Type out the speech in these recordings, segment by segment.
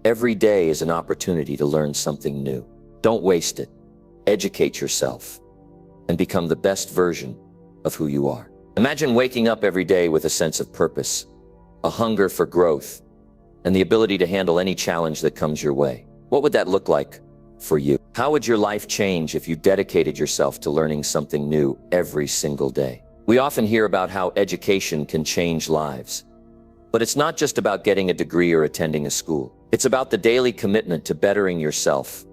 Every day is an opportunity to learn something new. Don't waste it. Educate yourself and become the best version of who you are. Imagine waking up every day with a sense of purpose, a hunger for growth, and the ability to handle any challenge that comes your way. What would that look like for you? How would your life change if you dedicated yourself to learning something new every single day? We often hear about how education can change lives. But it's not just about getting a degree or attending a school. It's about the daily commitment to bettering yourself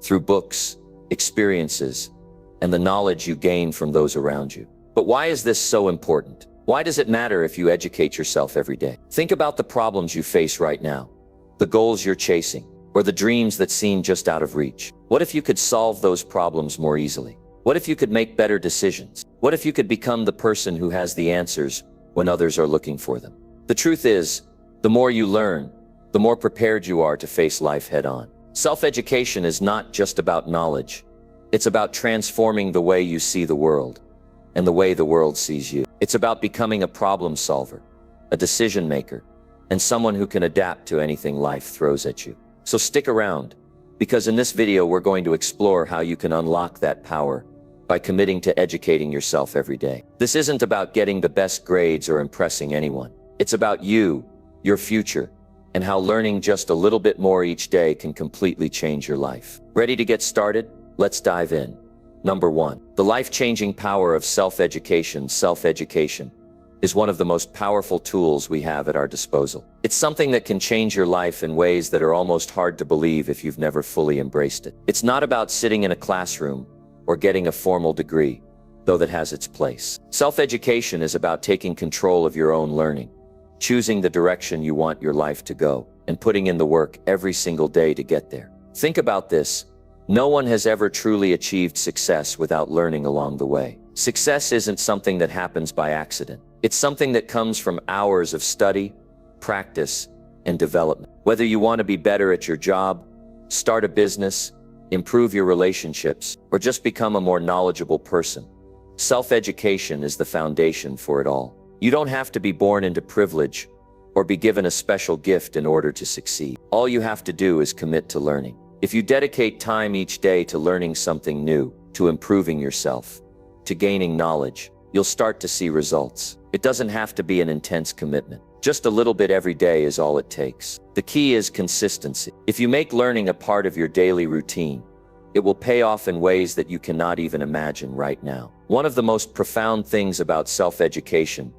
through books, experiences, and the knowledge you gain from those around you. But why is this so important? Why does it matter if you educate yourself every day? Think about the problems you face right now, the goals you're chasing, or the dreams that seem just out of reach. What if you could solve those problems more easily? What if you could make better decisions? What if you could become the person who has the answers when others are looking for them? The truth is, the more you learn, the more prepared you are to face life head-on. Self-education is not just about knowledge. It's about transforming the way you see the world and the way the world sees you. It's about becoming a problem solver, a decision maker, and someone who can adapt to anything life throws at you. So stick around, because in this video we're going to explore how you can unlock that power by committing to educating yourself every day. This isn't about getting the best grades or impressing anyone. It's about you, your future, and how learning just a little bit more each day can completely change your life. Ready to get started? Let's dive in. Number 1, the life-changing power of self-education. Self-education is one of the most powerful tools we have at our disposal. It's something that can change your life in ways that are almost hard to believe if you've never fully embraced it. It's not about sitting in a classroom or getting a formal degree, though that has its place. Self-education is about taking control of your own learning, choosing the direction you want your life to go, and putting in the work every single day to get there. Think about this. No one has ever truly achieved success without learning along the way. Success isn't something that happens by accident. It's something that comes from hours of study, practice, and development. Whether you want to be better at your job, start a business, improve your relationships, or just become a more knowledgeable person, self-education is the foundation for it all. You don't have to be born into privilege or be given a special gift in order to succeed. All you have to do is commit to learning. If you dedicate time each day to learning something new, to improving yourself, to gaining knowledge, you'll start to see results. It doesn't have to be an intense commitment. Just a little bit every day is all it takes. The key is consistency. If you make learning a part of your daily routine, it will pay off in ways that you cannot even imagine right now. One of the most profound things about self-education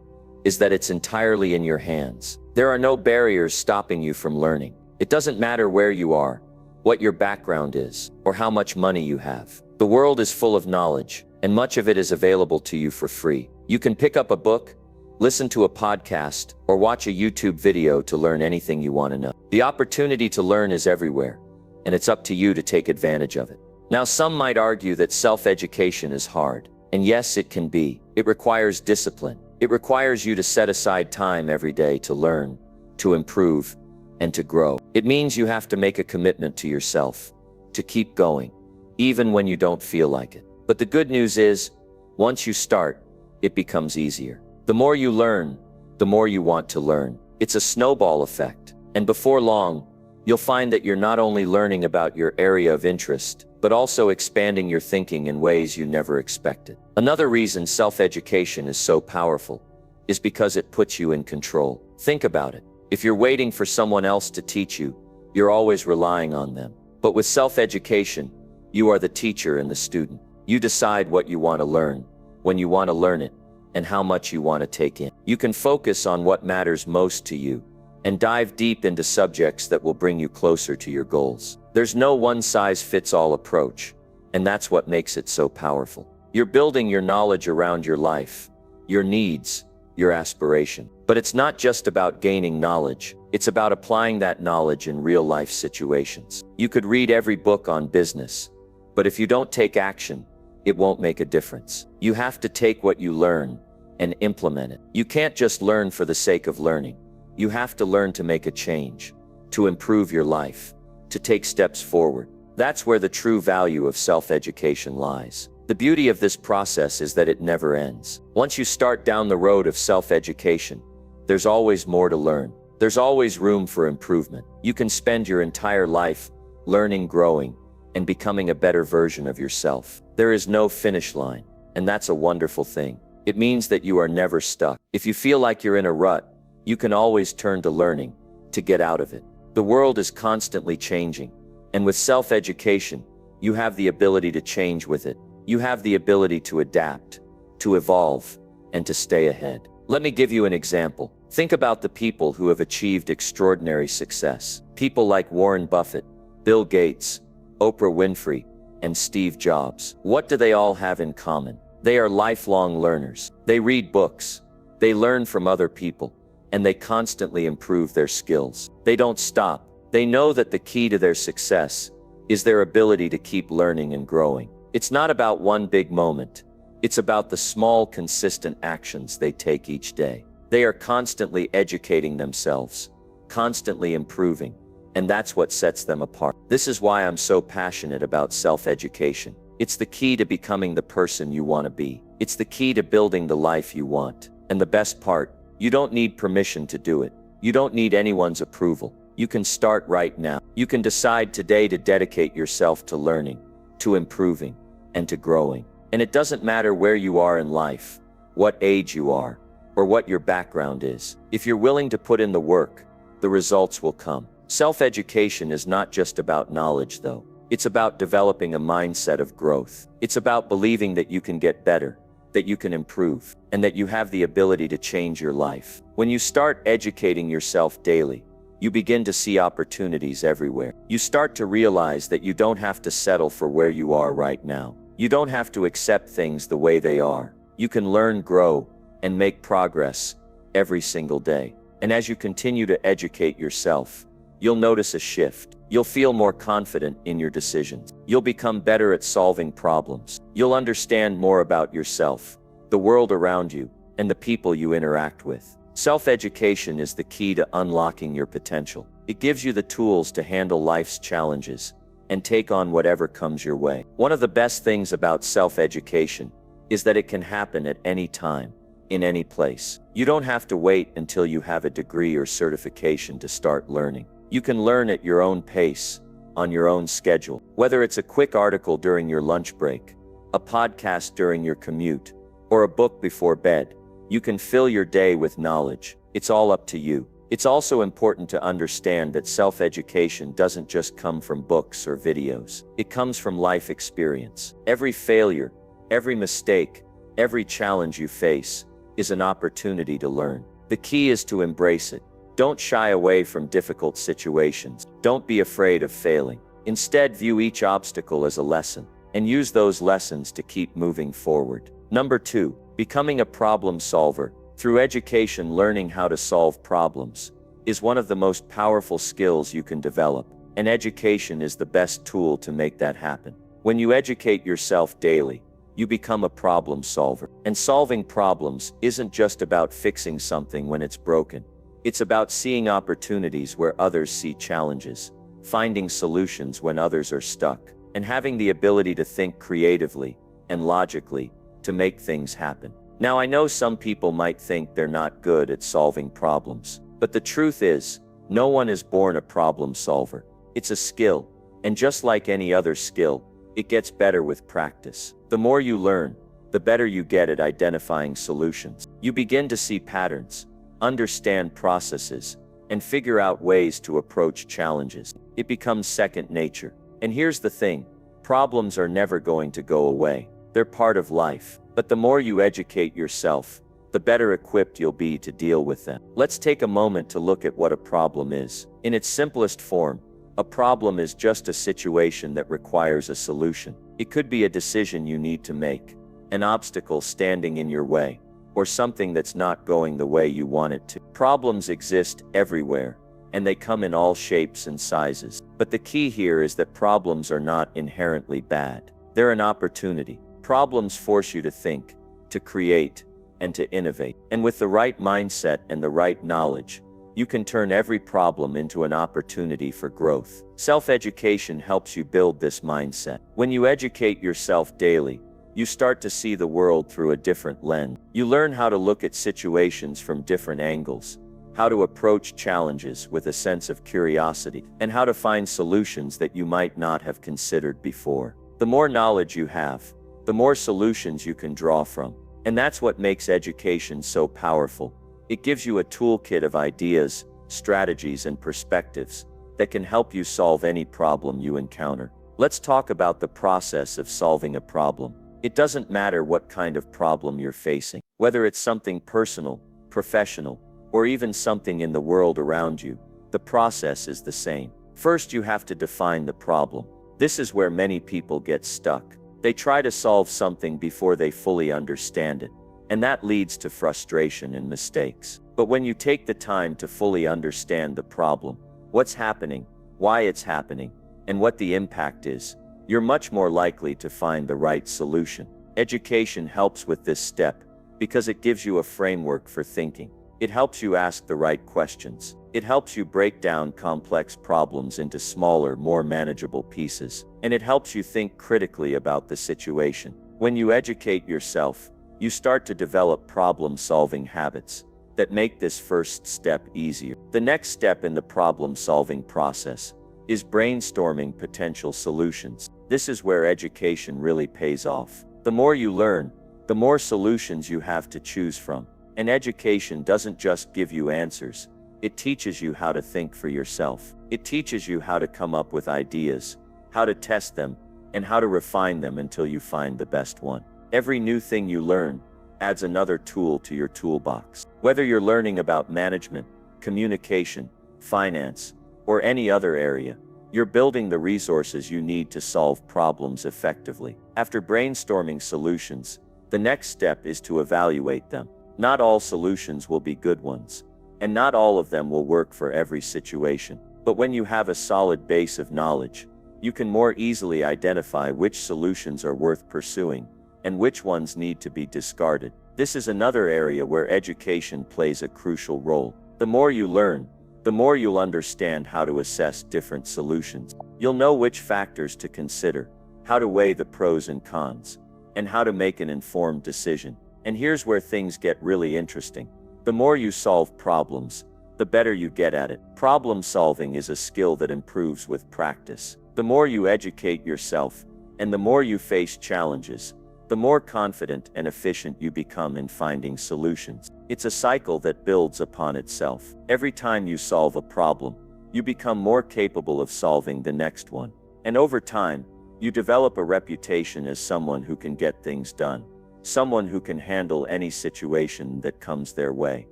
is that it's entirely in your hands. There are no barriers stopping you from learning. It doesn't matter where you are, what your background is, or how much money you have. The world is full of knowledge, and much of it is available to you for free. You can pick up a book, listen to a podcast, or watch a YouTube video to learn anything you want to know. The opportunity to learn is everywhere, and it's up to you to take advantage of it. Now, some might argue that self-education is hard, and yes, it can be. It requires discipline. It requires you to set aside time every day to learn, to improve, and to grow. It means you have to make a commitment to yourself, to keep going, even when you don't feel like it. But the good news is, once you start, it becomes easier. The more you learn, the more you want to learn. It's a snowball effect. And before long, you'll find that you're not only learning about your area of interest, but also expanding your thinking in ways you never expected. Another reason self-education is so powerful is because it puts you in control. Think about it. If you're waiting for someone else to teach you, you're always relying on them. But with self-education, you are the teacher and the student. You decide what you want to learn, when you want to learn it, and how much you want to take in. You can focus on what matters most to you and dive deep into subjects that will bring you closer to your goals. There's no one-size-fits-all approach, and that's what makes it so powerful. You're building your knowledge around your life, your needs, your aspiration. But it's not just about gaining knowledge, it's about applying that knowledge in real-life situations. You could read every book on business, but if you don't take action, it won't make a difference. You have to take what you learn and implement it. You can't just learn for the sake of learning. You have to learn to make a change, to improve your life, to take steps forward. That's where the true value of self-education lies. The beauty of this process is that it never ends. Once you start down the road of self-education, there's always more to learn. There's always room for improvement. You can spend your entire life learning, growing, and becoming a better version of yourself. There is no finish line, and that's a wonderful thing. It means that you are never stuck. If you feel like you're in a rut, you can always turn to learning to get out of it. The world is constantly changing, and with self-education, you have the ability to change with it. You have the ability to adapt, to evolve, and to stay ahead. Let me give you an example. Think about the people who have achieved extraordinary success. People like Warren Buffett, Bill Gates, Oprah Winfrey, and Steve Jobs. What do they all have in common? They are lifelong learners. They read books, they learn from other people, and they constantly improve their skills. They don't stop. They know that the key to their success is their ability to keep learning and growing. It's not about one big moment. It's about the small, consistent actions they take each day. They are constantly educating themselves, constantly improving, and that's what sets them apart. This is why I'm so passionate about self-education. It's the key to becoming the person you want to be. It's the key to building the life you want. And the best part, you don't need permission to do it. You don't need anyone's approval. You can start right now. You can decide today to dedicate yourself to learning, to improving, and to growing. And it doesn't matter where you are in life, what age you are, or what your background is. If you're willing to put in the work, the results will come. Self-education is not just about knowledge, though. It's about developing a mindset of growth. It's about believing that you can get better, that you can improve, and that you have the ability to change your life. When you start educating yourself daily, you begin to see opportunities everywhere. You start to realize that you don't have to settle for where you are right now. You don't have to accept things the way they are. You can learn, grow, and make progress every single day. And as you continue to educate yourself, you'll notice a shift. You'll feel more confident in your decisions. You'll become better at solving problems. You'll understand more about yourself, the world around you, and the people you interact with. Self-education is the key to unlocking your potential. It gives you the tools to handle life's challenges and take on whatever comes your way. One of the best things about self-education is that it can happen at any time, in any place. You don't have to wait until you have a degree or certification to start learning. You can learn at your own pace, on your own schedule. Whether it's a quick article during your lunch break, a podcast during your commute, or a book before bed, you can fill your day with knowledge. It's all up to you. It's also important to understand that self-education doesn't just come from books or videos. It comes from life experience. Every failure, every mistake, every challenge you face is an opportunity to learn. The key is to embrace it. Don't shy away from difficult situations. Don't be afraid of failing. Instead, view each obstacle as a lesson and use those lessons to keep moving forward. Number 2, becoming a problem solver. Through education, learning how to solve problems is one of the most powerful skills you can develop, and education is the best tool to make that happen. When you educate yourself daily, you become a problem solver. And solving problems isn't just about fixing something when it's broken. It's about seeing opportunities where others see challenges, finding solutions when others are stuck, and having the ability to think creatively and logically to make things happen. Now, I know some people might think they're not good at solving problems, but the truth is, no one is born a problem solver. It's a skill, and just like any other skill, it gets better with practice. The more you learn, the better you get at identifying solutions. You begin to see patterns, understand processes, and figure out ways to approach challenges. It becomes second nature. And here's the thing, problems are never going to go away. They're part of life. But the more you educate yourself, the better equipped you'll be to deal with them. Let's take a moment to look at what a problem is. In its simplest form, a problem is just a situation that requires a solution. It could be a decision you need to make, an obstacle standing in your way, or something that's not going the way you want it to. Problems exist everywhere, and they come in all shapes and sizes. But the key here is that problems are not inherently bad. They're an opportunity. Problems force you to think, to create, and to innovate. And with the right mindset and the right knowledge, you can turn every problem into an opportunity for growth. Self-education helps you build this mindset. When you educate yourself daily, you start to see the world through a different lens. You learn how to look at situations from different angles, how to approach challenges with a sense of curiosity, and how to find solutions that you might not have considered before. The more knowledge you have, the more solutions you can draw from. And that's what makes education so powerful. It gives you a toolkit of ideas, strategies, and perspectives that can help you solve any problem you encounter. Let's talk about the process of solving a problem. It doesn't matter what kind of problem you're facing, whether it's something personal, professional, or even something in the world around you. The process is the same. First, you have to define the problem. This is where many people get stuck. They try to solve something before they fully understand it, and that leads to frustration and mistakes. But when you take the time to fully understand the problem, what's happening, why it's happening, and what the impact is, you're much more likely to find the right solution. Education helps with this step because it gives you a framework for thinking. It helps you ask the right questions. It helps you break down complex problems into smaller, more manageable pieces. And it helps you think critically about the situation. When you educate yourself, you start to develop problem-solving habits that make this first step easier. The next step in the problem-solving process is brainstorming potential solutions. This is where education really pays off. The more you learn, the more solutions you have to choose from. And education doesn't just give you answers. It teaches you how to think for yourself. It teaches you how to come up with ideas, how to test them, and how to refine them until you find the best one. Every new thing you learn adds another tool to your toolbox. Whether you're learning about management, communication, finance, or any other area, you're building the resources you need to solve problems effectively. After brainstorming solutions, the next step is to evaluate them. Not all solutions will be good ones, and not all of them will work for every situation. But when you have a solid base of knowledge, you can more easily identify which solutions are worth pursuing and which ones need to be discarded. This is another area where education plays a crucial role. The more you learn, the more you'll understand how to assess different solutions. You'll know which factors to consider, how to weigh the pros and cons, and how to make an informed decision. And here's where things get really interesting. The more you solve problems, the better you get at it. Problem solving is a skill that improves with practice. The more you educate yourself, and the more you face challenges, the more confident and efficient you become in finding solutions. It's a cycle that builds upon itself. Every time you solve a problem, you become more capable of solving the next one. And over time, you develop a reputation as someone who can get things done. Someone who can handle any situation that comes their way.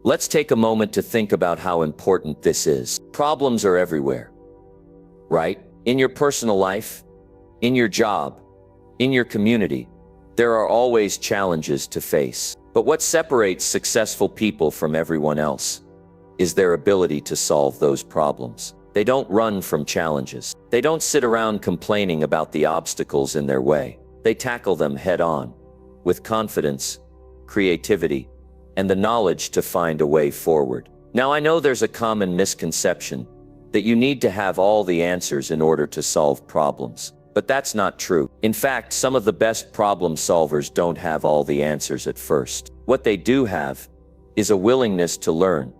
Let's take a moment to think about how important this is. Problems are everywhere, right? In your personal life, in your job, in your community, there are always challenges to face. But what separates successful people from everyone else is their ability to solve those problems. They don't run from challenges. They don't sit around complaining about the obstacles in their way. They tackle them head on, with confidence, creativity, and the knowledge to find a way forward. Now, I know there's a common misconception that you need to have all the answers in order to solve problems. But that's not true. In fact, some of the best problem solvers don't have all the answers at first. What they do have is a willingness to learn,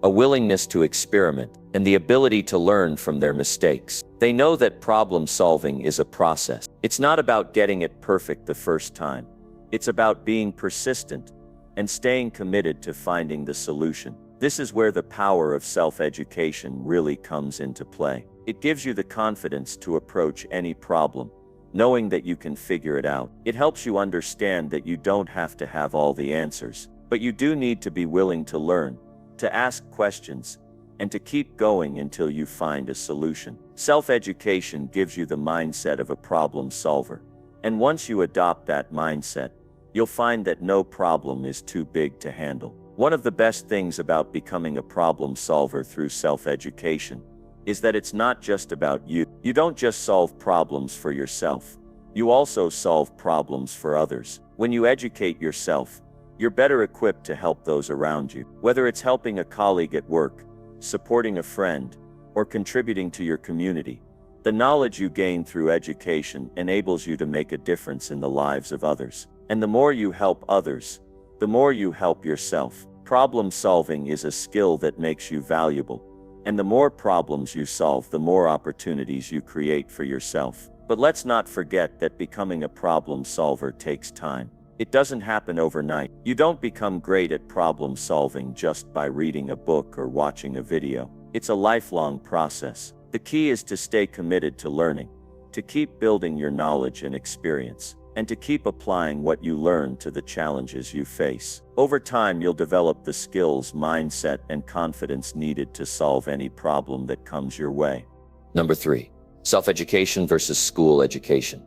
a willingness to experiment, and the ability to learn from their mistakes. They know that problem solving is a process. It's not about getting it perfect the first time. It's about being persistent and staying committed to finding the solution. This is where the power of self-education really comes into play. It gives you the confidence to approach any problem, knowing that you can figure it out. It helps you understand that you don't have to have all the answers, but you do need to be willing to learn, to ask questions, and to keep going until you find a solution. Self-education gives you the mindset of a problem solver. And once you adopt that mindset, you'll find that no problem is too big to handle. One of the best things about becoming a problem solver through self-education is that it's not just about you. You don't just solve problems for yourself. You also solve problems for others. When you educate yourself, you're better equipped to help those around you. Whether it's helping a colleague at work, supporting a friend, or contributing to your community, the knowledge you gain through education enables you to make a difference in the lives of others. And the more you help others, the more you help yourself. Problem solving is a skill that makes you valuable. And the more problems you solve, the more opportunities you create for yourself. But let's not forget that becoming a problem solver takes time. It doesn't happen overnight. You don't become great at problem solving just by reading a book or watching a video. It's a lifelong process. The key is to stay committed to learning, to keep building your knowledge and experience, and to keep applying what you learn to the challenges you face. Over time, you'll develop the skills, mindset, and confidence needed to solve any problem that comes your way. Number 3, self-education versus school education.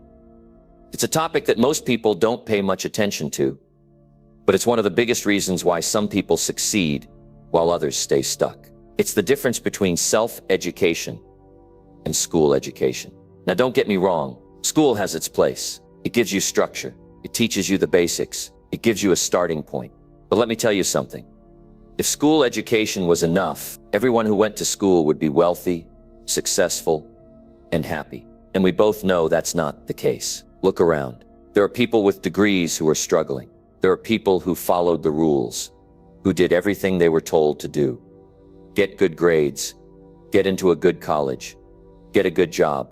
It's a topic that most people don't pay much attention to, but it's one of the biggest reasons why some people succeed while others stay stuck. It's the difference between self-education and school education. Now, don't get me wrong, school has its place. It gives you structure. It teaches you the basics. It gives you a starting point. But let me tell you something. If school education was enough, everyone who went to school would be wealthy, successful, and happy. And we both know that's not the case. Look around. There are people with degrees who are struggling. There are people who followed the rules, who did everything they were told to do. Get good grades, get into a good college, get a good job.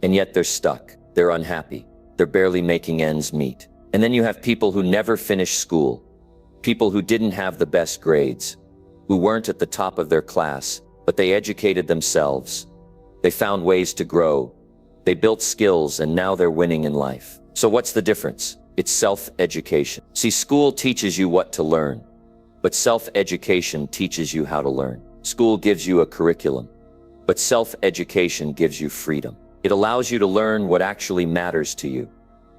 And yet they're stuck. They're unhappy. They're barely making ends meet. And then you have people who never finished school, people who didn't have the best grades, who weren't at the top of their class, but they educated themselves. They found ways to grow. They built skills, and now they're winning in life. So what's the difference? It's self-education. See, school teaches you what to learn, but self-education teaches you how to learn. School gives you a curriculum, but self-education gives you freedom. It allows you to learn what actually matters to you,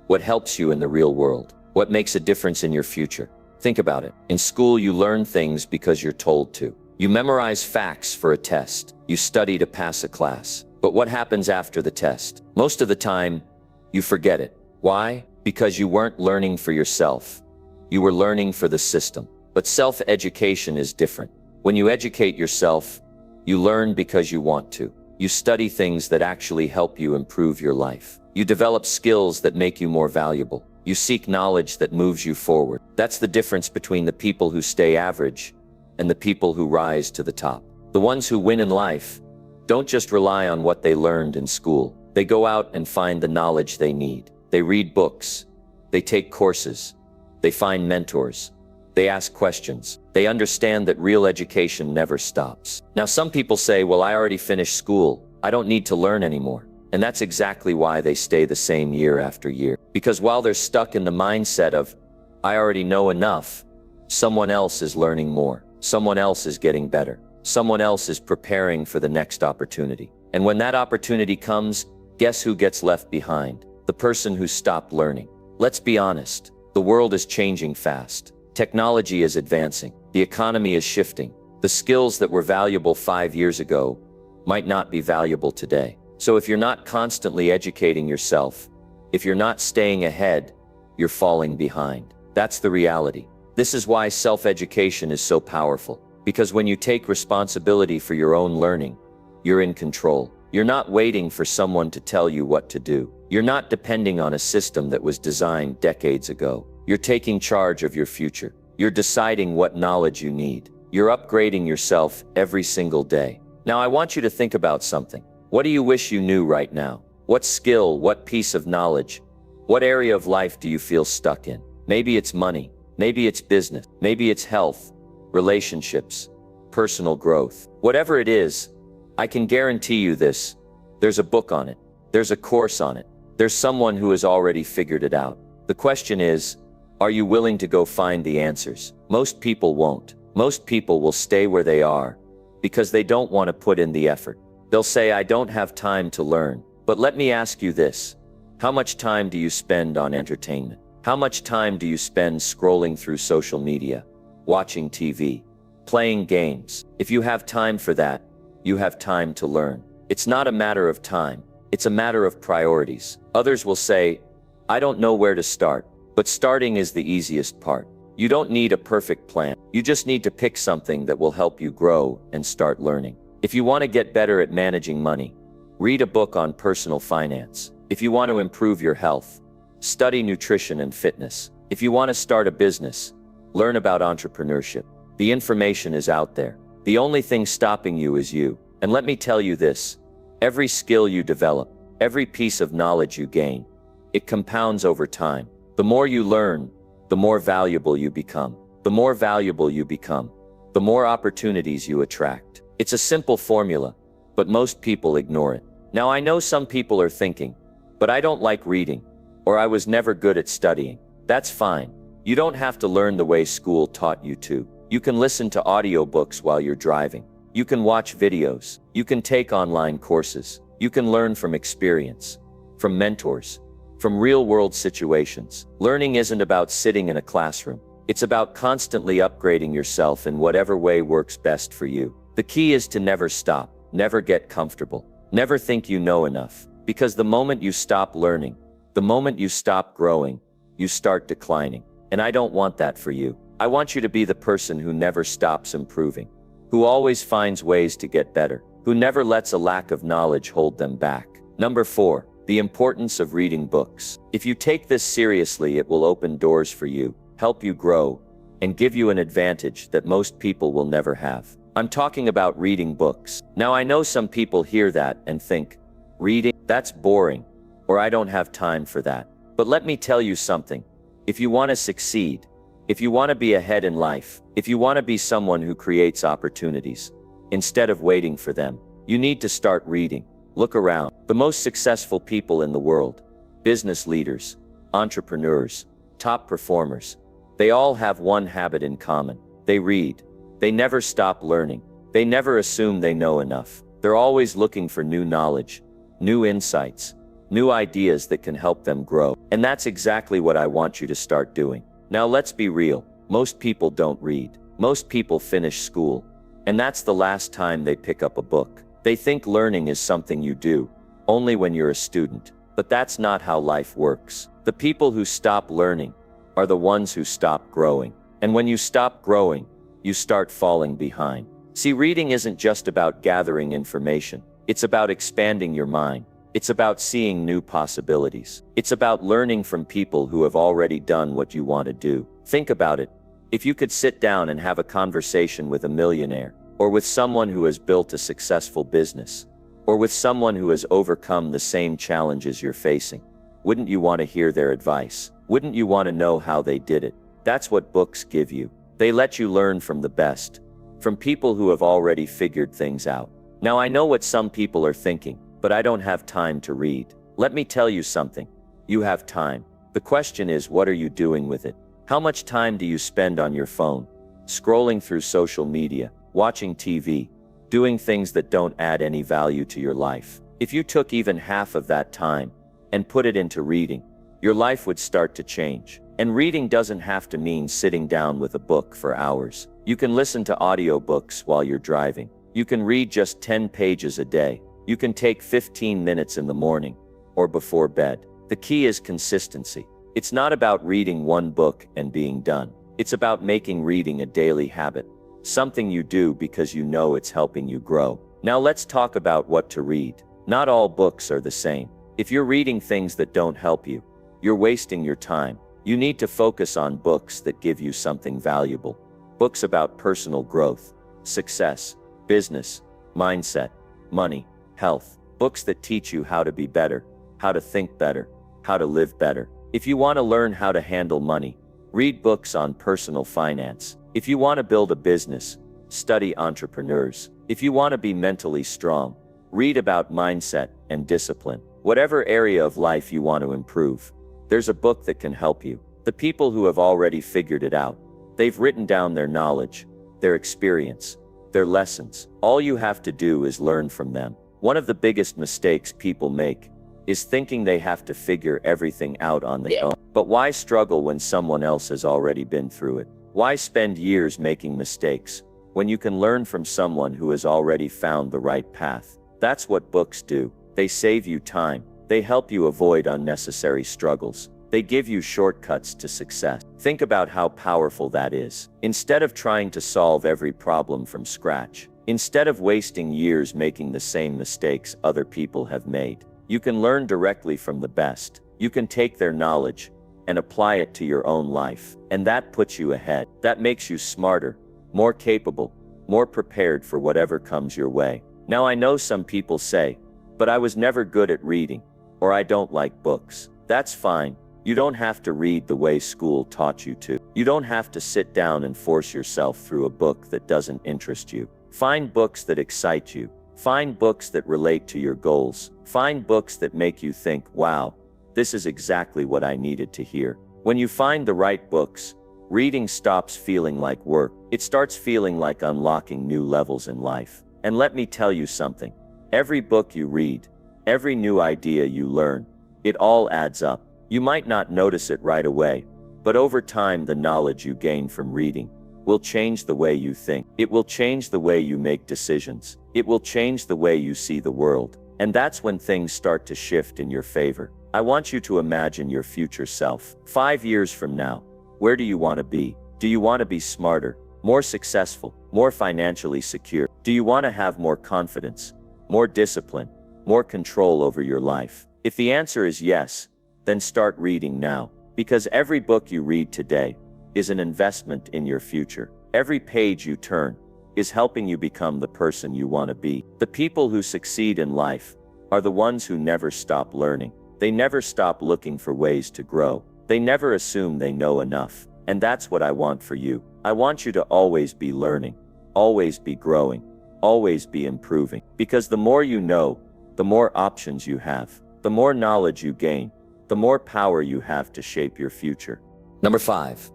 what helps you in the real world, what makes a difference in your future. Think about it. In school, you learn things because you're told to. You memorize facts for a test. You study to pass a class. But what happens after the test? Most of the time, you forget it. Why? Because you weren't learning for yourself. You were learning for the system. But self-education is different. When you educate yourself, you learn because you want to. You study things that actually help you improve your life. You develop skills that make you more valuable. You seek knowledge that moves you forward. That's the difference between the people who stay average and the people who rise to the top. The ones who win in life don't just rely on what they learned in school. They go out and find the knowledge they need. They read books. They take courses. They find mentors. They ask questions. They understand that real education never stops. Now, some people say, well, I already finished school. I don't need to learn anymore. And that's exactly why they stay the same year after year. Because while they're stuck in the mindset of, I already know enough, someone else is learning more. Someone else is getting better. Someone else is preparing for the next opportunity. And when that opportunity comes, guess who gets left behind? The person who stopped learning. Let's be honest. The world is changing fast. Technology is advancing. The economy is shifting. The skills that were valuable 5 years ago might not be valuable today. So if you're not constantly educating yourself, if you're not staying ahead, you're falling behind. That's the reality. This is why self-education is so powerful. Because when you take responsibility for your own learning, you're in control. You're not waiting for someone to tell you what to do. You're not depending on a system that was designed decades ago. You're taking charge of your future. You're deciding what knowledge you need. You're upgrading yourself every single day. Now, I want you to think about something. What do you wish you knew right now? What skill, what piece of knowledge, what area of life do you feel stuck in? Maybe it's money. Maybe it's business. Maybe it's health, relationships, personal growth. Whatever it is, I can guarantee you this. There's a book on it. There's a course on it. There's someone who has already figured it out. The question is, are you willing to go find the answers? Most people won't. Most people will stay where they are because they don't want to put in the effort. They'll say, I don't have time to learn. But let me ask you this. How much time do you spend on entertainment? How much time do you spend scrolling through social media, watching TV, playing games? If you have time for that, you have time to learn. It's not a matter of time. It's a matter of priorities. Others will say, I don't know where to start. But starting is the easiest part. You don't need a perfect plan. You just need to pick something that will help you grow and start learning. If you want to get better at managing money, read a book on personal finance. If you want to improve your health, study nutrition and fitness. If you want to start a business, learn about entrepreneurship. The information is out there. The only thing stopping you is you. And let me tell you this, every skill you develop, every piece of knowledge you gain, it compounds over time. The more you learn, the more valuable you become. The more valuable you become, the more opportunities you attract. It's a simple formula, but most people ignore it. Now I know some people are thinking, but I don't like reading, or I was never good at studying. That's fine. You don't have to learn the way school taught you to. You can listen to audiobooks while you're driving. You can watch videos. You can take online courses. You can learn from experience, from mentors, from real-world situations. Learning isn't about sitting in a classroom. It's about constantly upgrading yourself in whatever way works best for you. The key is to never stop, never get comfortable, never think you know enough. Because the moment you stop learning, the moment you stop growing, you start declining. And I don't want that for you. I want you to be the person who never stops improving, who always finds ways to get better, who never lets a lack of knowledge hold them back. Number 4, the importance of reading books. If you take this seriously, it will open doors for you, help you grow, and give you an advantage that most people will never have. I'm talking about reading books. Now I know some people hear that and think, reading, that's boring, or I don't have time for that. But let me tell you something. If you want to succeed, if you want to be ahead in life, if you want to be someone who creates opportunities, instead of waiting for them, you need to start reading. Look around. The most successful people in the world, business leaders, entrepreneurs, top performers, they all have one habit in common. They read. They never stop learning. They never assume they know enough. They're always looking for new knowledge, new insights, new ideas that can help them grow. And that's exactly what I want you to start doing. Now let's be real. Most people don't read. Most people finish school, and that's the last time they pick up a book. They think learning is something you do only when you're a student. But that's not how life works. The people who stop learning are the ones who stop growing. And when you stop growing, you start falling behind. See, reading isn't just about gathering information. It's about expanding your mind. It's about seeing new possibilities. It's about learning from people who have already done what you want to do. Think about it. If you could sit down and have a conversation with a millionaire, or with someone who has built a successful business, or with someone who has overcome the same challenges you're facing, wouldn't you want to hear their advice? Wouldn't you want to know how they did it? That's what books give you. They let you learn from the best, from people who have already figured things out. Now I know what some people are thinking, but I don't have time to read. Let me tell you something. You have time. The question is, what are you doing with it? How much time do you spend on your phone, scrolling through social media, watching TV, doing things that don't add any value to your life? If you took even half of that time and put it into reading, your life would start to change. And reading doesn't have to mean sitting down with a book for hours. You can listen to audiobooks while you're driving. You can read just 10 pages a day. You can take 15 minutes in the morning or before bed. The key is consistency. It's not about reading one book and being done. It's about making reading a daily habit, something you do because you know it's helping you grow. Now let's talk about what to read. Not all books are the same. If you're reading things that don't help you, you're wasting your time. You need to focus on books that give you something valuable. Books about personal growth, success, business, mindset, money, health. Books that teach you how to be better, how to think better, how to live better. If you want to learn how to handle money, read books on personal finance. If you want to build a business, study entrepreneurs. If you want to be mentally strong, read about mindset and discipline. Whatever area of life you want to improve, there's a book that can help you. The people who have already figured it out, they've written down their knowledge, their experience, their lessons. All you have to do is learn from them. One of the biggest mistakes people make is thinking they have to figure everything out on their own. But why struggle when someone else has already been through it? Why spend years making mistakes when you can learn from someone who has already found the right path? That's what books do. They save you time. They help you avoid unnecessary struggles. They give you shortcuts to success. Think about how powerful that is. Instead of trying to solve every problem from scratch, instead of wasting years making the same mistakes other people have made, you can learn directly from the best. You can take their knowledge and apply it to your own life. And that puts you ahead. That makes you smarter, more capable, more prepared for whatever comes your way. Now I know some people say, but I was never good at reading, or I don't like books. That's fine. You don't have to read the way school taught you to. You don't have to sit down and force yourself through a book that doesn't interest you. Find books that excite you. Find books that relate to your goals. Find books that make you think, wow, this is exactly what I needed to hear. When you find the right books, reading stops feeling like work. It starts feeling like unlocking new levels in life. And let me tell you something. Every book you read, every new idea you learn, it all adds up. You might not notice it right away, but over time the knowledge you gain from reading will change the way you think. It will change the way you make decisions. It will change the way you see the world. And that's when things start to shift in your favor. I want you to imagine your future self. 5 years from now, where do you want to be? Do you want to be smarter, more successful, more financially secure? Do you want to have more confidence, more discipline, more control over your life? If the answer is yes, then start reading now. Because every book you read today is an investment in your future. Every page you turn is helping you become the person you want to be. The people who succeed in life are the ones who never stop learning. They never stop looking for ways to grow. They never assume they know enough. And that's what I want for you. I want you to always be learning, always be growing, always be improving. Because the more you know, the more options you have, the more knowledge you gain, the more power you have to shape your future. Number 5,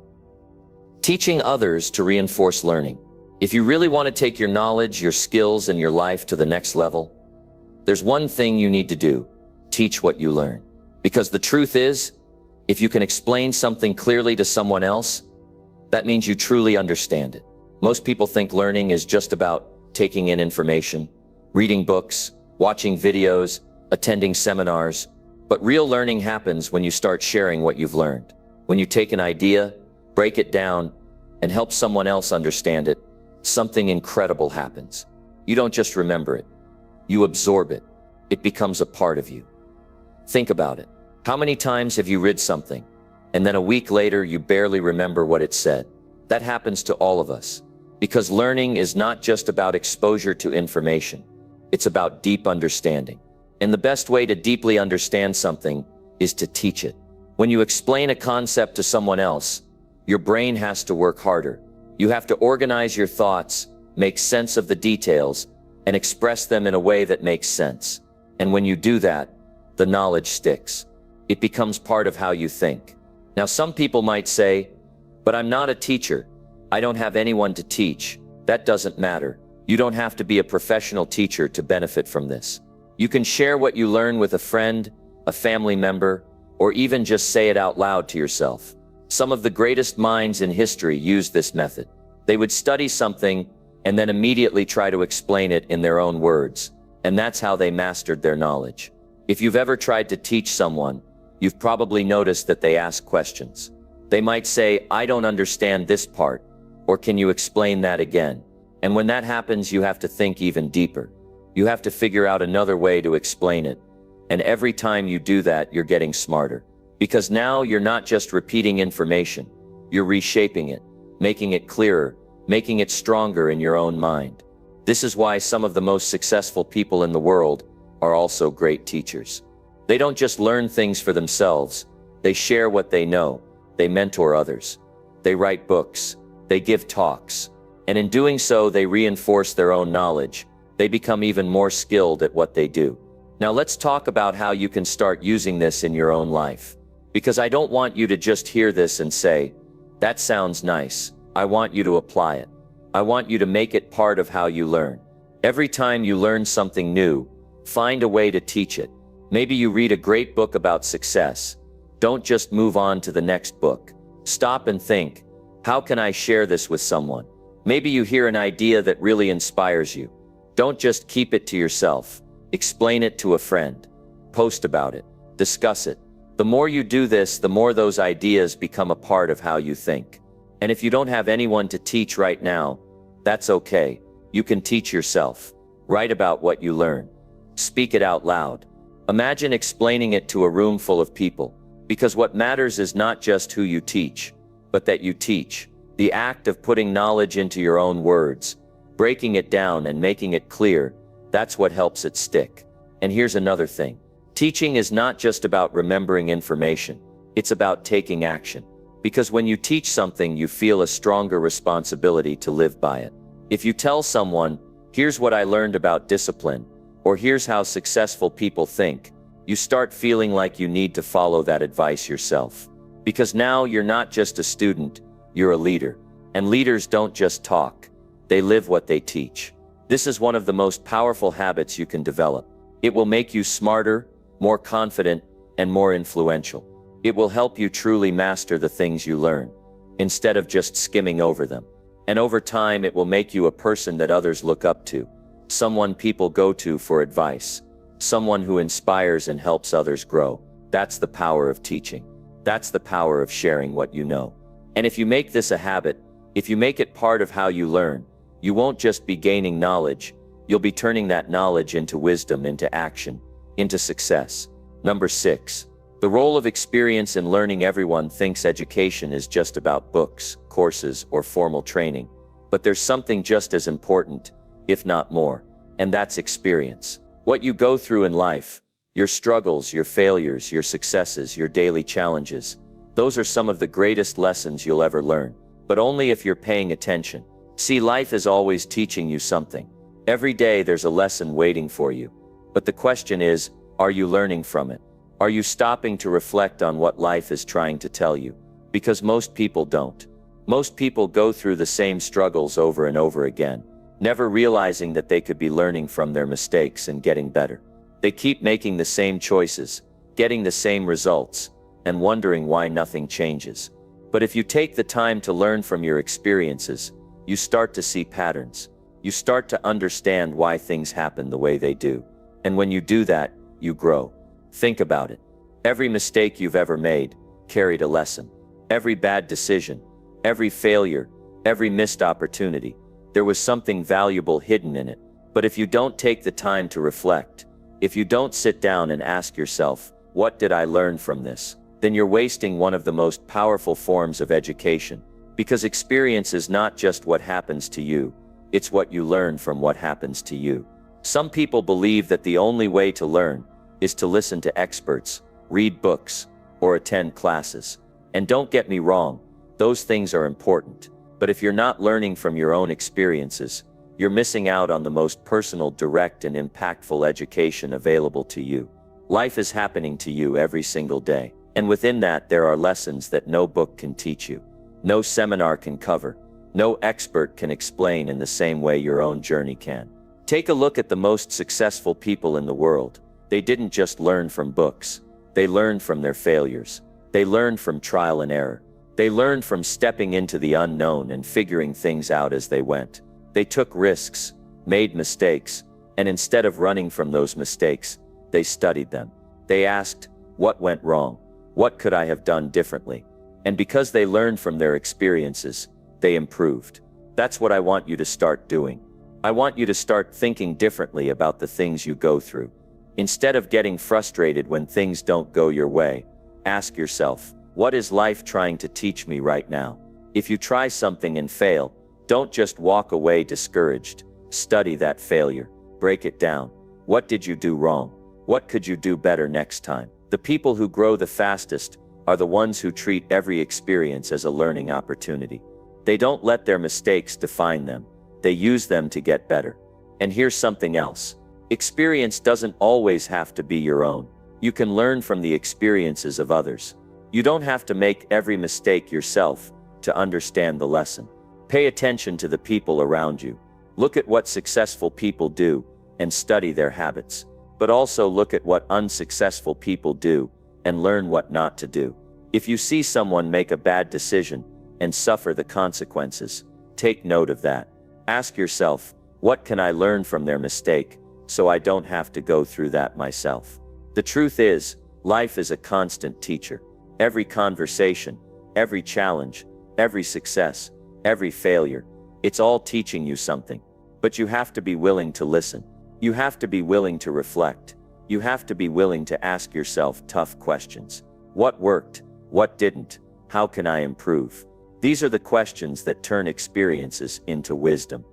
teaching others to reinforce learning. If you really want to take your knowledge, your skills, and your life to the next level, there's one thing you need to do: teach what you learn. Because the truth is, if you can explain something clearly to someone else, that means you truly understand it. Most people think learning is just about taking in information, reading books, watching videos, attending seminars. But real learning happens when you start sharing what you've learned. When you take an idea, break it down, and help someone else understand it, something incredible happens. You don't just remember it, you absorb it. It becomes a part of you. Think about it. How many times have you read something, and then a week later you barely remember what it said? That happens to all of us. Because learning is not just about exposure to information, it's about deep understanding. And the best way to deeply understand something is to teach it. When you explain a concept to someone else, your brain has to work harder. You have to organize your thoughts, make sense of the details, and express them in a way that makes sense. And when you do that, the knowledge sticks. It becomes part of how you think. Now, some people might say, but I'm not a teacher. I don't have anyone to teach. That doesn't matter. You don't have to be a professional teacher to benefit from this. You can share what you learn with a friend, a family member, or even just say it out loud to yourself. Some of the greatest minds in history used this method. They would study something and then immediately try to explain it in their own words. And that's how they mastered their knowledge. If you've ever tried to teach someone, you've probably noticed that they ask questions. They might say, I don't understand this part, or can you explain that again? And when that happens, you have to think even deeper. You have to figure out another way to explain it. And every time you do that, you're getting smarter. Because now you're not just repeating information, you're reshaping it, making it clearer, making it stronger in your own mind. This is why some of the most successful people in the world are also great teachers. They don't just learn things for themselves, they share what they know, they mentor others, they write books, they give talks, and in doing so, they reinforce their own knowledge. They become even more skilled at what they do. Now let's talk about how you can start using this in your own life. Because I don't want you to just hear this and say, that sounds nice. I want you to apply it. I want you to make it part of how you learn. Every time you learn something new, find a way to teach it. Maybe you read a great book about success. Don't just move on to the next book. Stop and think, how can I share this with someone? Maybe you hear an idea that really inspires you. Don't just keep it to yourself. Explain it to a friend. Post about it. Discuss it. The more you do this, the more those ideas become a part of how you think. And if you don't have anyone to teach right now, that's okay. You can teach yourself. Write about what you learn. Speak it out loud. Imagine explaining it to a room full of people. Because what matters is not just who you teach, but that you teach. The act of putting knowledge into your own words, breaking it down and making it clear, that's what helps it stick. And here's another thing. Teaching is not just about remembering information. It's about taking action. Because when you teach something, you feel a stronger responsibility to live by it. If you tell someone, here's what I learned about discipline, or here's how successful people think, you start feeling like you need to follow that advice yourself. Because now you're not just a student, you're a leader. And leaders don't just talk, they live what they teach. This is one of the most powerful habits you can develop. It will make you smarter, more confident, and more influential. It will help you truly master the things you learn, instead of just skimming over them. And over time, it will make you a person that others look up to, someone people go to for advice, someone who inspires and helps others grow. That's the power of teaching. That's the power of sharing what you know. And if you make this a habit, if you make it part of how you learn, you won't just be gaining knowledge, you'll be turning that knowledge into wisdom, into action, into success. Number 6. The role of experience in learning. Everyone thinks education is just about books, courses, or formal training. But there's something just as important, if not more, and that's experience. What you go through in life, your struggles, your failures, your successes, your daily challenges, those are some of the greatest lessons you'll ever learn. But only if you're paying attention. See, life is always teaching you something. Every day there's a lesson waiting for you. But the question is, are you learning from it? Are you stopping to reflect on what life is trying to tell you? Because most people don't. Most people go through the same struggles over and over again, never realizing that they could be learning from their mistakes and getting better. They keep making the same choices, getting the same results, and wondering why nothing changes. But if you take the time to learn from your experiences, you start to see patterns. You start to understand why things happen the way they do. And when you do that, you grow. Think about it. Every mistake you've ever made carried a lesson. Every bad decision, every failure, every missed opportunity, there was something valuable hidden in it. But if you don't take the time to reflect, if you don't sit down and ask yourself, what did I learn from this? Then you're wasting one of the most powerful forms of education. Because experience is not just what happens to you, it's what you learn from what happens to you. Some people believe that the only way to learn is to listen to experts, read books, or attend classes. And don't get me wrong, those things are important. But if you're not learning from your own experiences, you're missing out on the most personal, direct, and impactful education available to you. Life is happening to you every single day. And within that, there are lessons that no book can teach you. No seminar can cover. No expert can explain in the same way your own journey can. Take a look at the most successful people in the world. They didn't just learn from books. They learned from their failures. They learned from trial and error. They learned from stepping into the unknown and figuring things out as they went. They took risks, made mistakes, and instead of running from those mistakes, they studied them. They asked, what went wrong? What could I have done differently? And because they learned from their experiences, they improved. That's what I want you to start doing. I want you to start thinking differently about the things you go through. Instead of getting frustrated when things don't go your way, ask yourself, what is life trying to teach me right now? If you try something and fail, don't just walk away discouraged. Study that failure. Break it down. What did you do wrong? What could you do better next time? The people who grow the fastest are the ones who treat every experience as a learning opportunity. They don't let their mistakes define them. They use them to get better. And here's something else. Experience doesn't always have to be your own. You can learn from the experiences of others. You don't have to make every mistake yourself to understand the lesson. Pay attention to the people around you. Look at what successful people do and study their habits. But also look at what unsuccessful people do and learn what not to do. If you see someone make a bad decision and suffer the consequences, take note of that. Ask yourself, what can I learn from their mistake so I don't have to go through that myself? The truth is, life is a constant teacher. Every conversation, every challenge, every success, every failure, it's all teaching you something. But you have to be willing to listen. You have to be willing to reflect. You have to be willing to ask yourself tough questions. What worked? What didn't? How can I improve? These are the questions that turn experiences into wisdom.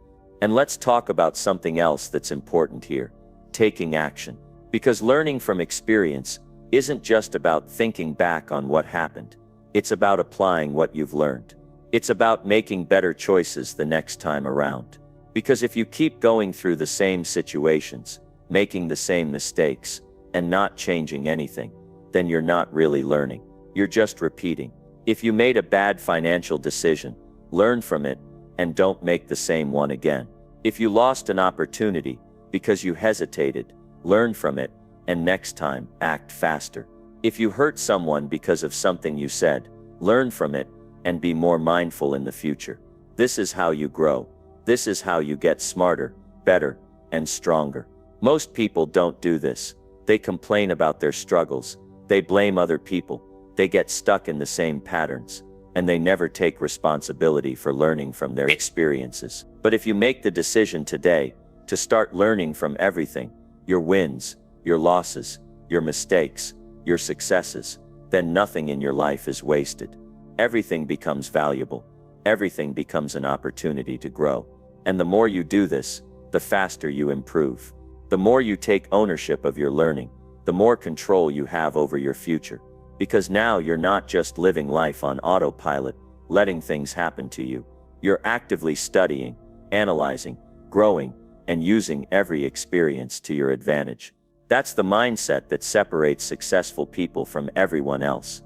And let's talk about something else that's important here: taking action. Because learning from experience isn't just about thinking back on what happened. It's about applying what you've learned. It's about making better choices the next time around. Because if you keep going through the same situations, making the same mistakes, and not changing anything, then you're not really learning. You're just repeating. If you made a bad financial decision, learn from it and don't make the same one again. If you lost an opportunity because you hesitated, learn from it and next time act faster. If you hurt someone because of something you said, learn from it and be more mindful in the future. This is how you grow. This is how you get smarter, better, and stronger. Most people don't do this. They complain about their struggles. They blame other people. They get stuck in the same patterns, and they never take responsibility for learning from their experiences. But if you make the decision today to start learning from everything, your wins, your losses, your mistakes, your successes, then nothing in your life is wasted. Everything becomes valuable. Everything becomes an opportunity to grow. And the more you do this, the faster you improve. The more you take ownership of your learning, the more control you have over your future. Because now you're not just living life on autopilot, letting things happen to you. You're actively studying, analyzing, growing, and using every experience to your advantage. That's the mindset that separates successful people from everyone else.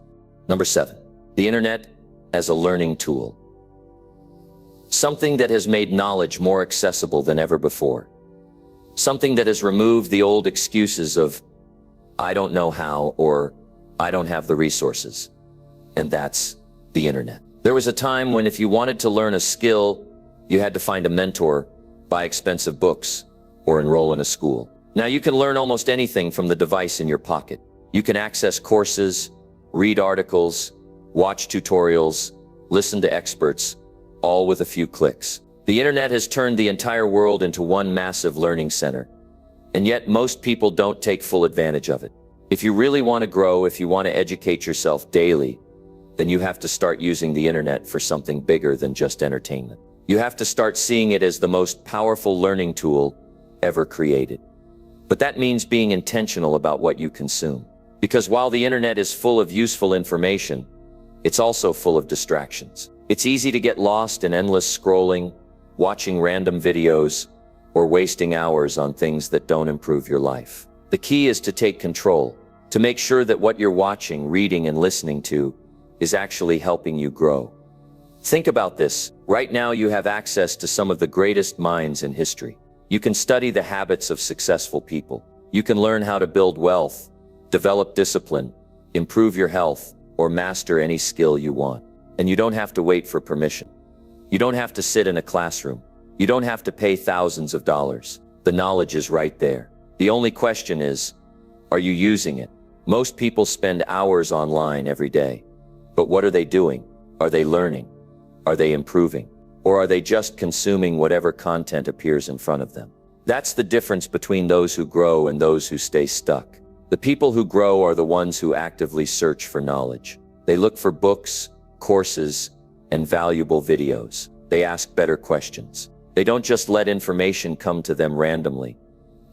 Number 7, the internet as a learning tool. Something that has made knowledge more accessible than ever before. Something that has removed the old excuses of, I don't know how, or I don't have the resources. And that's the internet. There was a time when if you wanted to learn a skill, you had to find a mentor, buy expensive books, or enroll in a school. Now you can learn almost anything from the device in your pocket. You can access courses, read articles, watch tutorials, listen to experts, all with a few clicks. The internet has turned the entire world into one massive learning center, and yet most people don't take full advantage of it. If you really want to grow, if you want to educate yourself daily, then you have to start using the internet for something bigger than just entertainment. You have to start seeing it as the most powerful learning tool ever created. But that means being intentional about what you consume. Because while the internet is full of useful information, it's also full of distractions. It's easy to get lost in endless scrolling, watching random videos, or wasting hours on things that don't improve your life. The key is to take control, to make sure that what you're watching, reading, and listening to is actually helping you grow. Think about this. Right now you have access to some of the greatest minds in history. You can study the habits of successful people. You can learn how to build wealth, develop discipline, improve your health, or master any skill you want. And you don't have to wait for permission. You don't have to sit in a classroom. You don't have to pay thousands of dollars. The knowledge is right there. The only question is, are you using it? Most people spend hours online every day. But what are they doing? Are they learning? Are they improving? Or are they just consuming whatever content appears in front of them? That's the difference between those who grow and those who stay stuck. The people who grow are the ones who actively search for knowledge. They look for books, courses, and valuable videos. They ask better questions. They don't just let information come to them randomly.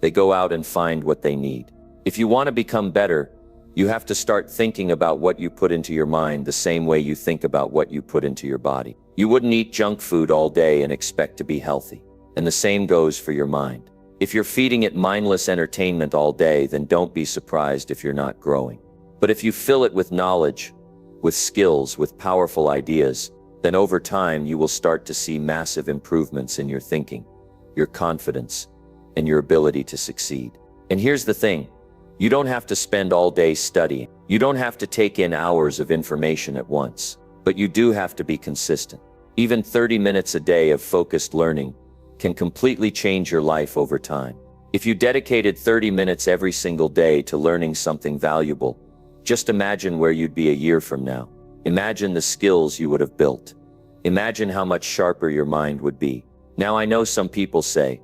They go out and find what they need. If you want to become better, you have to start thinking about what you put into your mind the same way you think about what you put into your body. You wouldn't eat junk food all day and expect to be healthy. And the same goes for your mind. If you're feeding it mindless entertainment all day, then don't be surprised if you're not growing. But if you fill it with knowledge, with skills, with powerful ideas, then over time you will start to see massive improvements in your thinking, your confidence, and your ability to succeed. And here's the thing. You don't have to spend all day studying. You don't have to take in hours of information at once. But you do have to be consistent. Even 30 minutes a day of focused learning can completely change your life over time. If you dedicated 30 minutes every single day to learning something valuable, just imagine where you'd be a year from now. Imagine the skills you would have built. Imagine how much sharper your mind would be. Now I know some people say,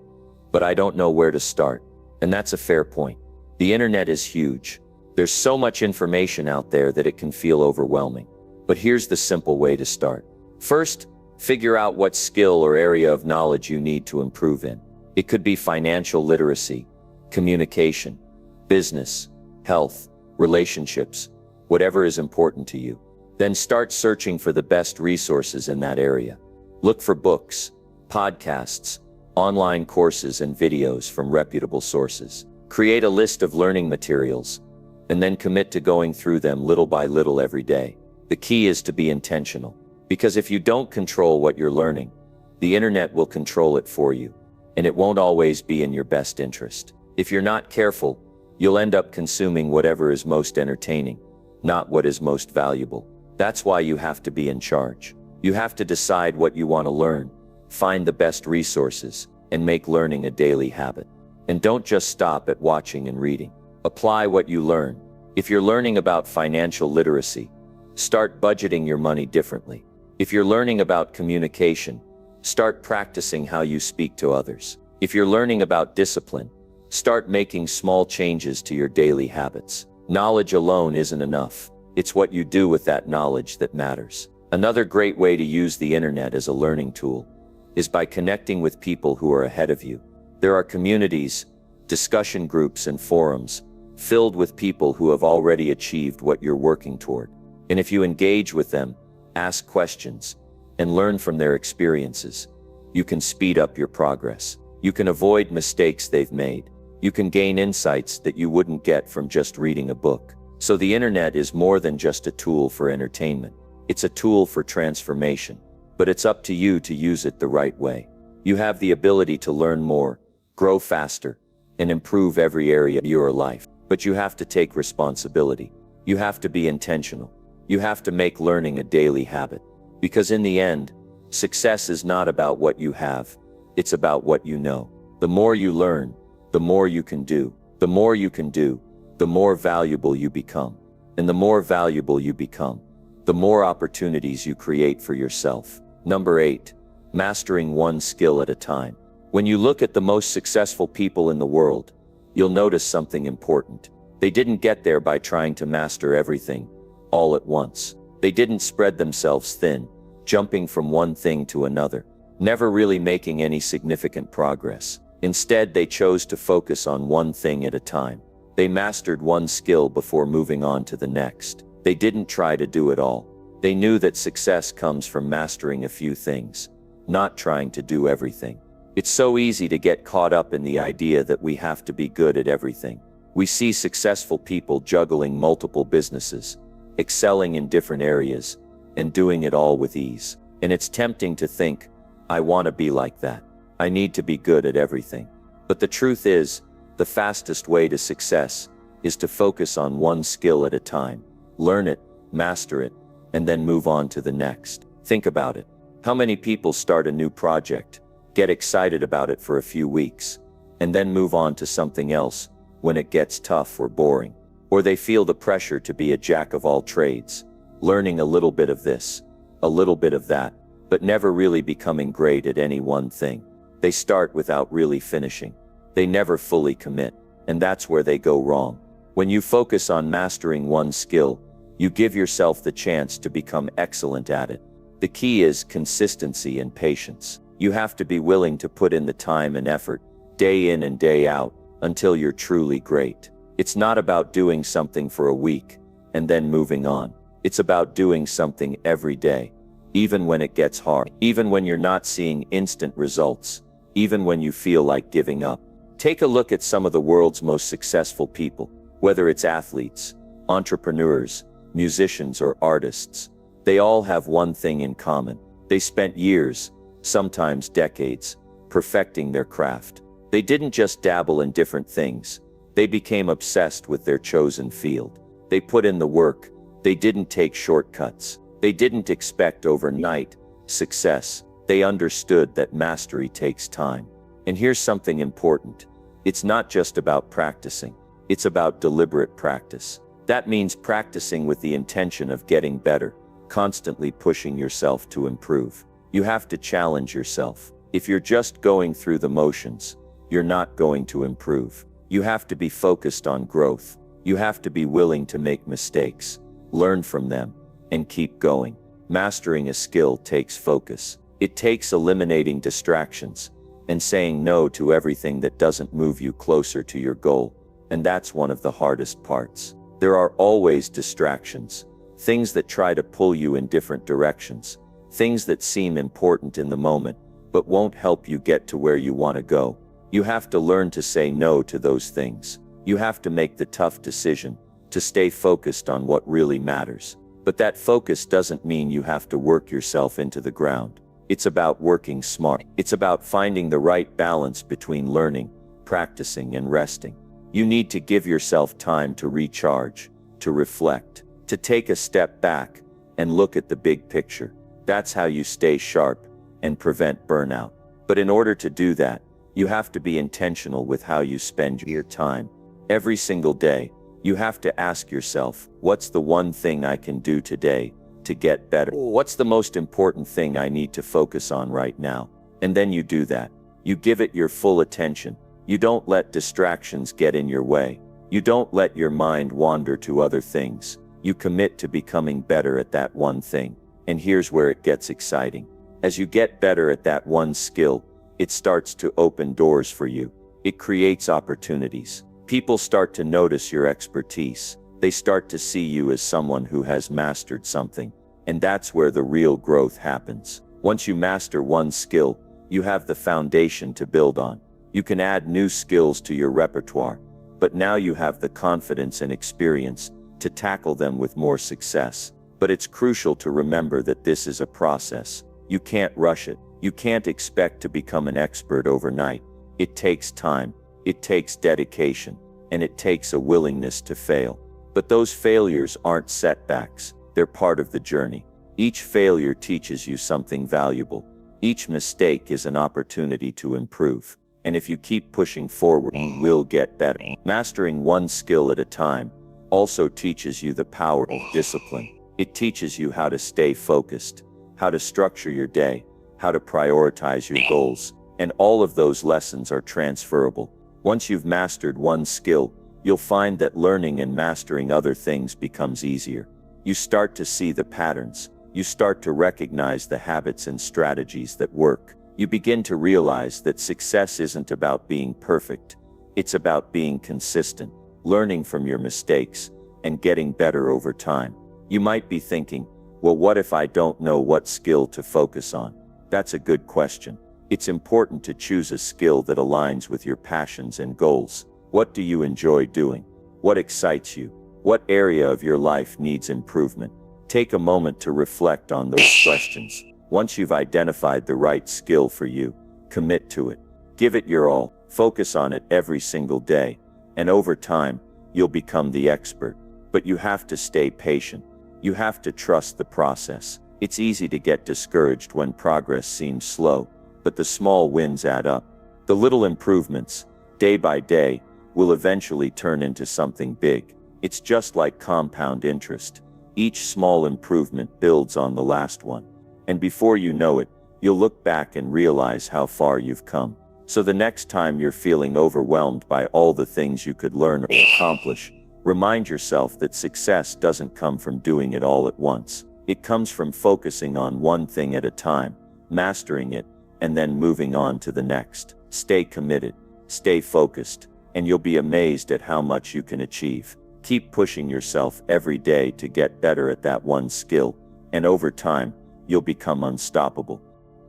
but I don't know where to start. And that's a fair point. The internet is huge. There's so much information out there that it can feel overwhelming. But here's the simple way to start. First, figure out what skill or area of knowledge you need to improve in. It could be financial literacy, communication, business, health, relationships, whatever is important to you. Then start searching for the best resources in that area. Look for books, podcasts, online courses, and videos from reputable sources. Create a list of learning materials, and then commit to going through them little by little every day. The key is to be intentional, because if you don't control what you're learning, the internet will control it for you, and it won't always be in your best interest. If you're not careful, you'll end up consuming whatever is most entertaining, not what is most valuable. That's why you have to be in charge. You have to decide what you want to learn, find the best resources, and make learning a daily habit. And don't just stop at watching and reading. Apply what you learn. If you're learning about financial literacy, start budgeting your money differently. If you're learning about communication, start practicing how you speak to others. If you're learning about discipline, start making small changes to your daily habits. Knowledge alone isn't enough. It's what you do with that knowledge that matters. Another great way to use the internet as a learning tool is by connecting with people who are ahead of you. There are communities, discussion groups, and forums filled with people who have already achieved what you're working toward. And if you engage with them, ask questions, and learn from their experiences, you can speed up your progress. You can avoid mistakes they've made. You can gain insights that you wouldn't get from just reading a book. So the internet is more than just a tool for entertainment. It's a tool for transformation, but it's up to you to use it the right way. You have the ability to learn more, grow faster, and improve every area of your life. But you have to take responsibility. You have to be intentional. You have to make learning a daily habit. Because in the end, success is not about what you have. It's about what you know. The more you learn, the more you can do. The more you can do, the more valuable you become. And the more valuable you become, the more opportunities you create for yourself. Number 8, mastering one skill at a time. When you look at the most successful people in the world, you'll notice something important. They didn't get there by trying to master everything all at once. They didn't spread themselves thin, jumping from one thing to another, never really making any significant progress. Instead, they chose to focus on one thing at a time. They mastered one skill before moving on to the next. They didn't try to do it all. They knew that success comes from mastering a few things, not trying to do everything. It's so easy to get caught up in the idea that we have to be good at everything. We see successful people juggling multiple businesses, excelling in different areas, and doing it all with ease. And it's tempting to think, I want to be like that. I need to be good at everything. But the truth is, the fastest way to success is to focus on one skill at a time. Learn it, master it, and then move on to the next. Think about it. How many people start a new project, get excited about it for a few weeks, and then move on to something else when it gets tough or boring? Or they feel the pressure to be a jack of all trades, learning a little bit of this, a little bit of that, but never really becoming great at any one thing. They start without really finishing. They never fully commit, and that's where they go wrong. When you focus on mastering one skill, you give yourself the chance to become excellent at it. The key is consistency and patience. You have to be willing to put in the time and effort, day in and day out, until you're truly great. It's not about doing something for a week and then moving on. It's about doing something every day, even when it gets hard, even when you're not seeing instant results, even when you feel like giving up. Take a look at some of the world's most successful people, whether it's athletes, entrepreneurs, musicians, or artists. They all have one thing in common. They spent years, sometimes decades, perfecting their craft. They didn't just dabble in different things. They became obsessed with their chosen field. They put in the work. They didn't take shortcuts. They didn't expect overnight success. They understood that mastery takes time. And here's something important. It's not just about practicing. It's about deliberate practice. That means practicing with the intention of getting better, constantly pushing yourself to improve. You have to challenge yourself. If you're just going through the motions, you're not going to improve. You have to be focused on growth. You have to be willing to make mistakes, learn from them, and keep going. Mastering a skill takes focus. It takes eliminating distractions and saying no to everything that doesn't move you closer to your goal. And that's one of the hardest parts. There are always distractions, things that try to pull you in different directions, things that seem important in the moment, but won't help you get to where you want to go. You have to learn to say no to those things. You have to make the tough decision to stay focused on what really matters. But that focus doesn't mean you have to work yourself into the ground. It's about working smart. It's about finding the right balance between learning, practicing, and resting. You need to give yourself time to recharge, to reflect, to take a step back and look at the big picture. That's how you stay sharp and prevent burnout. But in order to do that, you have to be intentional with how you spend your time. Every single day, you have to ask yourself, what's the one thing I can do today to get better? What's the most important thing I need to focus on right now? And then you do that. You give it your full attention. You don't let distractions get in your way. You don't let your mind wander to other things. You commit to becoming better at that one thing. And here's where it gets exciting. As you get better at that one skill, it starts to open doors for you. It creates opportunities. People start to notice your expertise. They start to see you as someone who has mastered something. And that's where the real growth happens. Once you master one skill, you have the foundation to build on. You can add new skills to your repertoire, but now you have the confidence and experience to tackle them with more success. But it's crucial to remember that this is a process. You can't rush it. You can't expect to become an expert overnight. It takes time, it takes dedication, and it takes a willingness to fail. But those failures aren't setbacks. They're part of the journey. Each failure teaches you something valuable. Each mistake is an opportunity to improve. And if you keep pushing forward, you will get better. Mastering one skill at a time also teaches you the power of discipline. It teaches you how to stay focused, how to structure your day, how to prioritize your goals, and all of those lessons are transferable. Once you've mastered one skill, you'll find that learning and mastering other things becomes easier. You start to see the patterns. You start to recognize the habits and strategies that work. You begin to realize that success isn't about being perfect. It's about being consistent, learning from your mistakes, and getting better over time. You might be thinking, well, what if I don't know what skill to focus on? That's a good question. It's important to choose a skill that aligns with your passions and goals. What do you enjoy doing? What excites you? What area of your life needs improvement? Take a moment to reflect on those questions. Once you've identified the right skill for you, commit to it. Give it your all. Focus on it every single day. And over time, you'll become the expert. But you have to stay patient. You have to trust the process. It's easy to get discouraged when progress seems slow, but the small wins add up. The little improvements, day by day, will eventually turn into something big. It's just like compound interest. Each small improvement builds on the last one. And before you know it, you'll look back and realize how far you've come. So the next time you're feeling overwhelmed by all the things you could learn or accomplish, remind yourself that success doesn't come from doing it all at once. It comes from focusing on one thing at a time, mastering it, and then moving on to the next. Stay committed, stay focused, and you'll be amazed at how much you can achieve. Keep pushing yourself every day to get better at that one skill, and over time, you'll become unstoppable.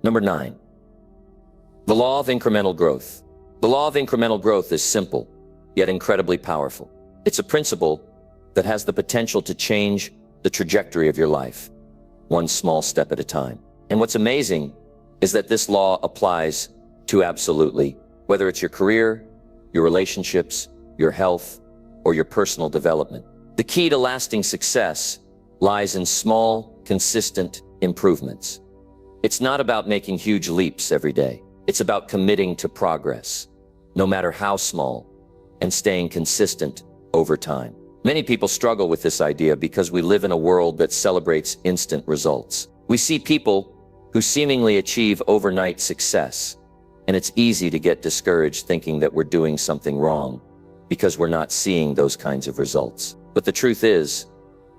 Number 9. The law of incremental growth. The law of incremental growth is simple, yet incredibly powerful. It's a principle that has the potential to change the trajectory of your life, one small step at a time. And what's amazing is that this law applies to absolutely, whether it's your career, your relationships, your health, or your personal development. The key to lasting success lies in small, consistent improvements. It's not about making huge leaps every day. It's about committing to progress, no matter how small, and staying consistent over time. Many people struggle with this idea because we live in a world that celebrates instant results. We see people who seemingly achieve overnight success, and it's easy to get discouraged thinking that we're doing something wrong because we're not seeing those kinds of results. But the truth is,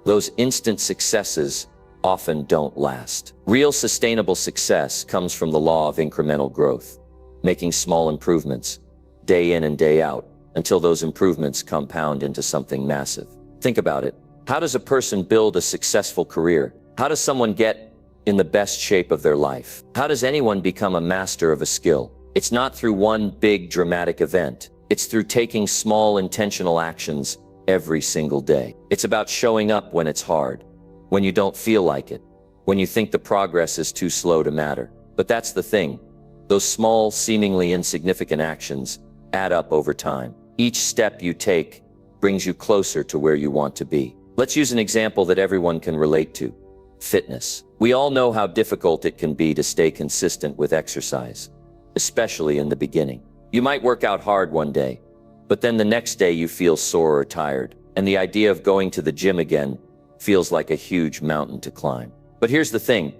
those instant successes often don't last. Real sustainable success comes from the law of incremental growth, making small improvements, day in and day out, until those improvements compound into something massive. Think about it. How does a person build a successful career? How does someone get in the best shape of their life? How does anyone become a master of a skill? It's not through one big dramatic event. It's through taking small intentional actions every single day. It's about showing up when it's hard, when you don't feel like it, when you think the progress is too slow to matter. But that's the thing. Those small, seemingly insignificant actions add up over time. Each step you take brings you closer to where you want to be. Let's use an example that everyone can relate to: fitness. We all know how difficult it can be to stay consistent with exercise, especially in the beginning. You might work out hard one day, but then the next day you feel sore or tired, and the idea of going to the gym again feels like a huge mountain to climb. But here's the thing.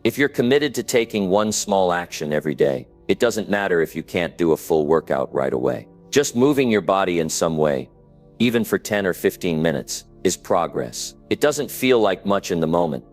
If you're committed to taking one small action every day, it doesn't matter if you can't do a full workout right away. Just moving your body in some way, even for 10 or 15 minutes, is progress. It doesn't feel like much in the moment,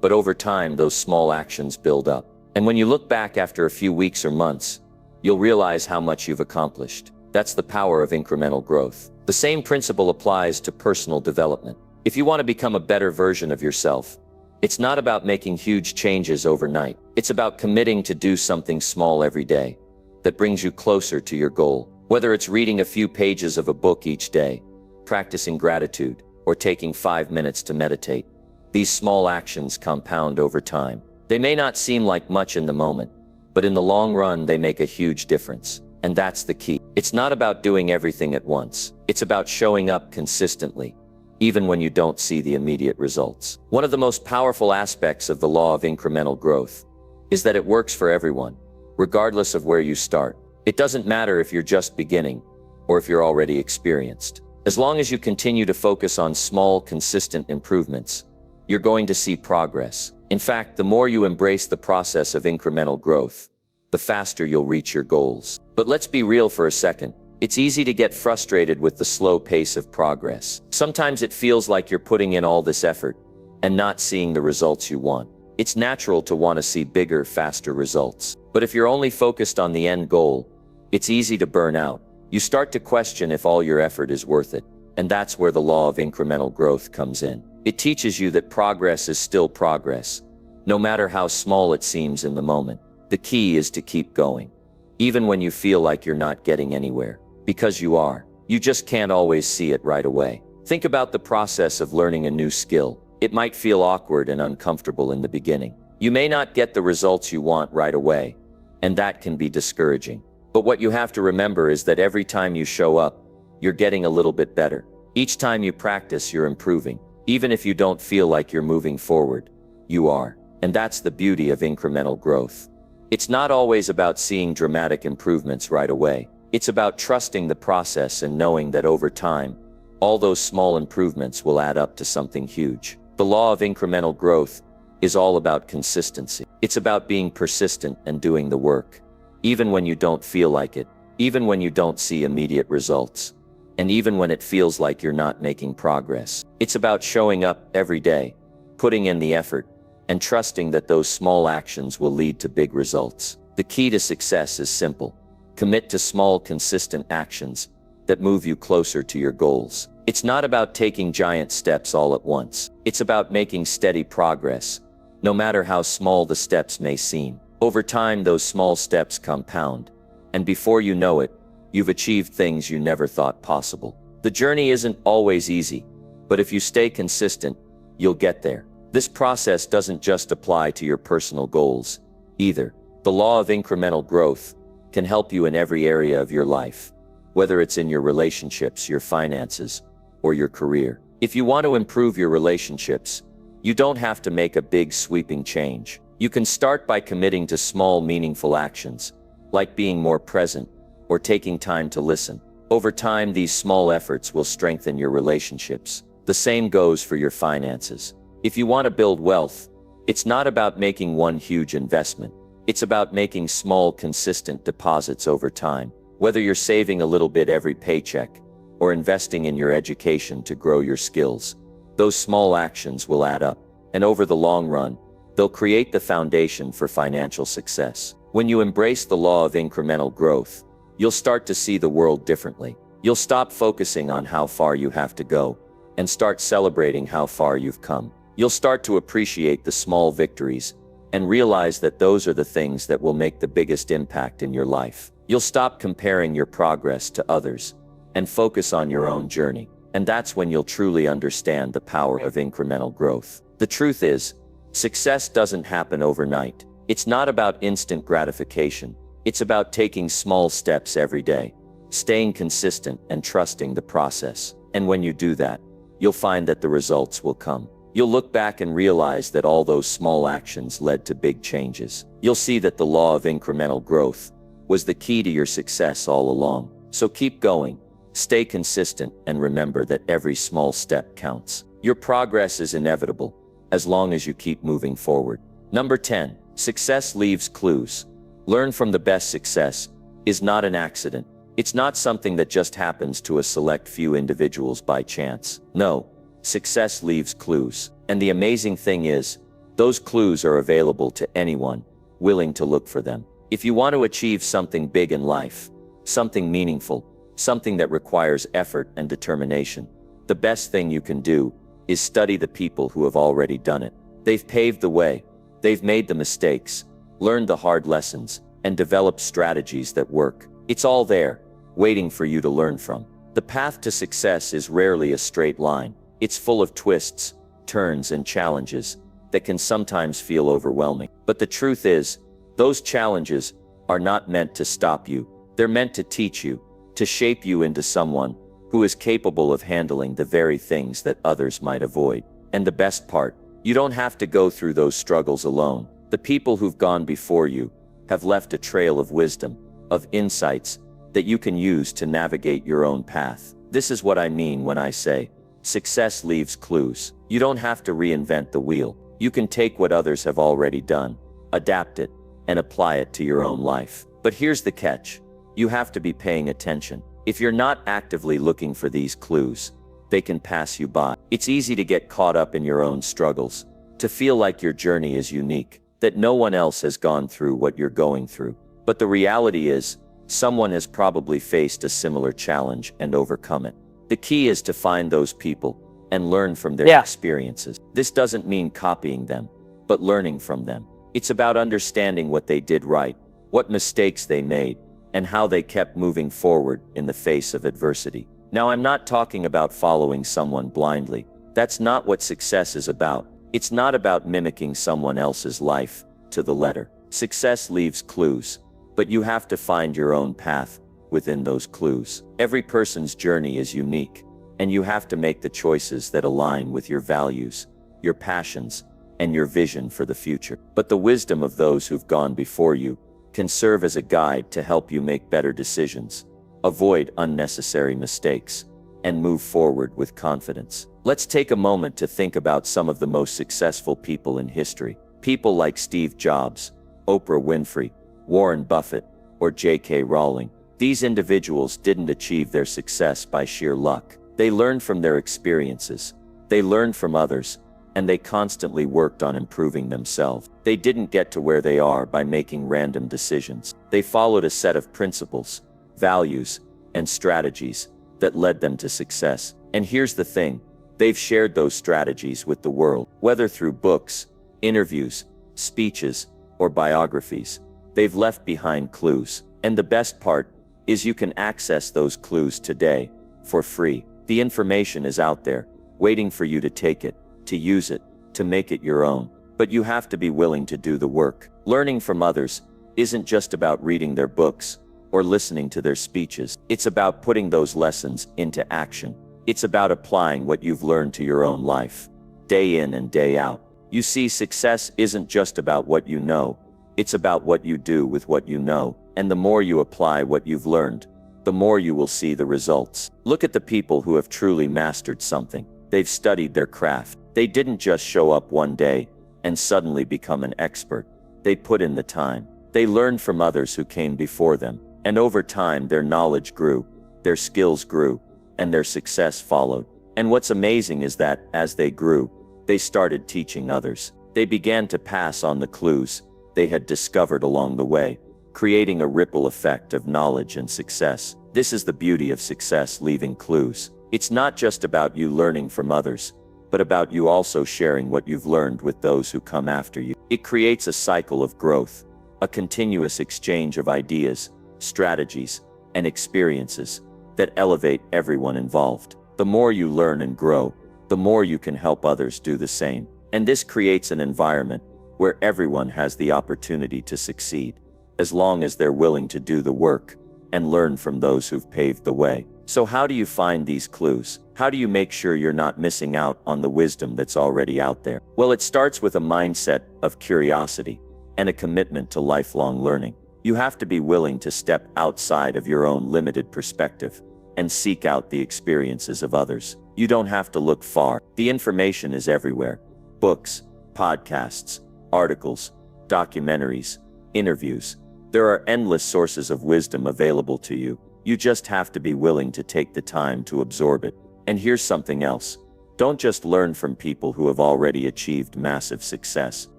but over time those small actions build up. And when you look back after a few weeks or months, you'll realize how much you've accomplished. That's the power of incremental growth. The same principle applies to personal development. If you want to become a better version of yourself, it's not about making huge changes overnight. It's about committing to do something small every day that brings you closer to your goal. Whether it's reading a few pages of a book each day, practicing gratitude, or taking 5 minutes to meditate, these small actions compound over time. They may not seem like much in the moment, but in the long run they make a huge difference. And that's the key. It's not about doing everything at once. It's about showing up consistently, even when you don't see the immediate results. One of the most powerful aspects of the law of incremental growth is that it works for everyone, regardless of where you start. It doesn't matter if you're just beginning or if you're already experienced. As long as you continue to focus on small, consistent improvements, you're going to see progress. In fact, the more you embrace the process of incremental growth, the faster you'll reach your goals. But let's be real for a second. It's easy to get frustrated with the slow pace of progress. Sometimes it feels like you're putting in all this effort and not seeing the results you want. It's natural to want to see bigger, faster results. But if you're only focused on the end goal, it's easy to burn out. You start to question if all your effort is worth it. And that's where the law of incremental growth comes in. It teaches you that progress is still progress, no matter how small it seems in the moment. The key is to keep going, even when you feel like you're not getting anywhere. Because you are. You just can't always see it right away. Think about the process of learning a new skill. It might feel awkward and uncomfortable in the beginning. You may not get the results you want right away, and that can be discouraging. But what you have to remember is that every time you show up, you're getting a little bit better. Each time you practice, you're improving. Even if you don't feel like you're moving forward, you are. And that's the beauty of incremental growth. It's not always about seeing dramatic improvements right away. It's about trusting the process and knowing that over time, all those small improvements will add up to something huge. The law of incremental growth is all about consistency. It's about being persistent and doing the work, even when you don't feel like it, even when you don't see immediate results, and even when it feels like you're not making progress. It's about showing up every day, putting in the effort, and trusting that those small actions will lead to big results. The key to success is simple. Commit to small, consistent actions that move you closer to your goals. It's not about taking giant steps all at once. It's about making steady progress, no matter how small the steps may seem. Over time, those small steps compound, and before you know it, you've achieved things you never thought possible. The journey isn't always easy, but if you stay consistent, you'll get there. This process doesn't just apply to your personal goals either. The law of incremental growth can help you in every area of your life, whether it's in your relationships, your finances, or your career. If you want to improve your relationships, you don't have to make a big sweeping change. You can start by committing to small, meaningful actions, like being more present or taking time to listen. Over time, these small efforts will strengthen your relationships. The same goes for your finances. If you want to build wealth, it's not about making one huge investment. It's about making small, consistent deposits over time. Whether you're saving a little bit every paycheck or investing in your education to grow your skills, those small actions will add up. And over the long run, they'll create the foundation for financial success. When you embrace the law of incremental growth, you'll start to see the world differently. You'll stop focusing on how far you have to go and start celebrating how far you've come. You'll start to appreciate the small victories and realize that those are the things that will make the biggest impact in your life. You'll stop comparing your progress to others and focus on your own journey. And that's when you'll truly understand the power of incremental growth. The truth is, success doesn't happen overnight. It's not about instant gratification. It's about taking small steps every day, staying consistent and trusting the process. And when you do that, you'll find that the results will come. You'll look back and realize that all those small actions led to big changes. You'll see that the law of incremental growth was the key to your success all along. So keep going, stay consistent, and remember that every small step counts. Your progress is inevitable as long as you keep moving forward. Number 10, success leaves clues. Learn from the best. Success is not an accident. It's not something that just happens to a select few individuals by chance. No, success leaves clues. And the amazing thing is, those clues are available to anyone willing to look for them. If you want to achieve something big in life, something meaningful, something that requires effort and determination, the best thing you can do is study the people who have already done it. They've paved the way, they've made the mistakes, learned the hard lessons, and developed strategies that work. It's all there, waiting for you to learn from. The path to success is rarely a straight line. It's full of twists, turns, and challenges that can sometimes feel overwhelming. But the truth is, those challenges are not meant to stop you. They're meant to teach you, to shape you into someone who is capable of handling the very things that others might avoid. And the best part, you don't have to go through those struggles alone. The people who've gone before you have left a trail of wisdom, of insights that you can use to navigate your own path. This is what I mean when I say, success leaves clues. You don't have to reinvent the wheel. You can take what others have already done, adapt it, and apply it to your own life. But here's the catch. You have to be paying attention. If you're not actively looking for these clues, they can pass you by. It's easy to get caught up in your own struggles, to feel like your journey is unique, that no one else has gone through what you're going through. But the reality is, someone has probably faced a similar challenge and overcome it. The key is to find those people and learn from their experiences. This doesn't mean copying them, but learning from them. It's about understanding what they did right, what mistakes they made, and how they kept moving forward in the face of adversity. Now, I'm not talking about following someone blindly. That's not what success is about. It's not about mimicking someone else's life to the letter. Success leaves clues, but you have to find your own path within those clues. Every person's journey is unique, and you have to make the choices that align with your values, your passions, and your vision for the future. But the wisdom of those who've gone before you can serve as a guide to help you make better decisions, avoid unnecessary mistakes, and move forward with confidence. Let's take a moment to think about some of the most successful people in history. People like Steve Jobs, Oprah Winfrey, Warren Buffett, or J.K. Rowling. These individuals didn't achieve their success by sheer luck. They learned from their experiences, they learned from others, and they constantly worked on improving themselves. They didn't get to where they are by making random decisions. They followed a set of principles, values, and strategies that led them to success. And here's the thing, they've shared those strategies with the world. Whether through books, interviews, speeches, or biographies, they've left behind clues. And the best part is you can access those clues today for free. The information is out there, waiting for you to take it, to use it, to make it your own. But you have to be willing to do the work. Learning from others isn't just about reading their books or listening to their speeches. It's about putting those lessons into action. It's about applying what you've learned to your own life, day in and day out. You see, success isn't just about what you know, it's about what you do with what you know. And the more you apply what you've learned, the more you will see the results. Look at the people who have truly mastered something. They've studied their craft. They didn't just show up one day and suddenly become an expert. They put in the time. They learned from others who came before them. And over time, their knowledge grew, their skills grew, and their success followed. And what's amazing is that, as they grew, They started teaching others. They began to pass on the clues they had discovered along the way, creating a ripple effect of knowledge and success. This is the beauty of success leaving clues. It's not just about you learning from others, but about you also sharing what you've learned with those who come after you. It creates a cycle of growth, a continuous exchange of ideas, strategies, and experiences that elevate everyone involved. The more you learn and grow, the more you can help others do the same. And this creates an environment where everyone has the opportunity to succeed, as long as they're willing to do the work and learn from those who've paved the way. So how do you find these clues? How do you make sure you're not missing out on the wisdom that's already out there? Well, it starts with a mindset of curiosity and a commitment to lifelong learning. You have to be willing to step outside of your own limited perspective and seek out the experiences of others. You don't have to look far. The information is everywhere. Books, podcasts, articles, documentaries, interviews. There are endless sources of wisdom available to you. You just have to be willing to take the time to absorb it. And here's something else. Don't just learn from people who have already achieved massive success.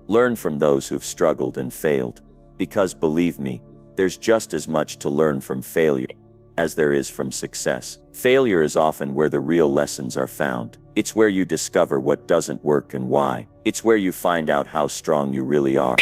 Learn from those who've struggled and failed. Because believe me, there's just as much to learn from failure as there is from success. Failure is often where the real lessons are found. It's where you discover what doesn't work and why. It's where you find out how strong you really are,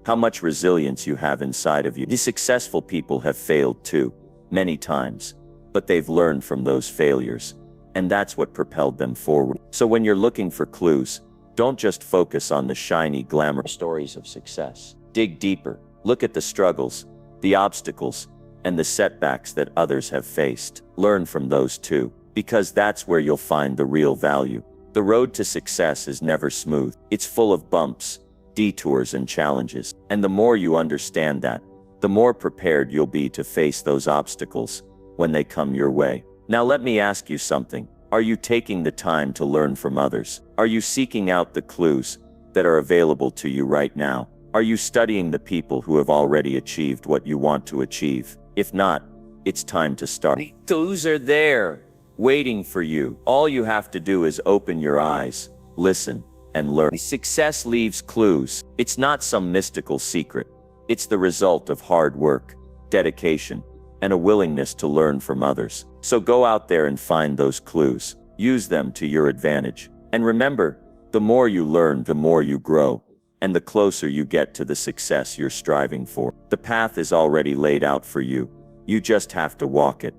how much resilience you have inside of you. The successful people have failed too, many times, but they've learned from those failures, and that's what propelled them forward. So when you're looking for clues, don't just focus on the shiny, glamorous stories of success. Dig deeper. Look at the struggles, the obstacles, and the setbacks that others have faced. Learn from those too, because that's where you'll find the real value. The road to success is never smooth. It's full of bumps, detours, and challenges. And the more you understand that, the more prepared you'll be to face those obstacles when they come your way. Now let me ask you something. Are you taking the time to learn from others? Are you seeking out the clues that are available to you right now? Are you studying the people who have already achieved what you want to achieve? If not, it's time to start. The clues are there, waiting for you. All you have to do is open your eyes, listen, and learn. Success leaves clues. It's not some mystical secret. It's the result of hard work, dedication, and a willingness to learn from others. So go out there and find those clues. Use them to your advantage. And remember, the more you learn, the more you grow, and the closer you get to the success you're striving for. The path is already laid out for you. You just have to walk it.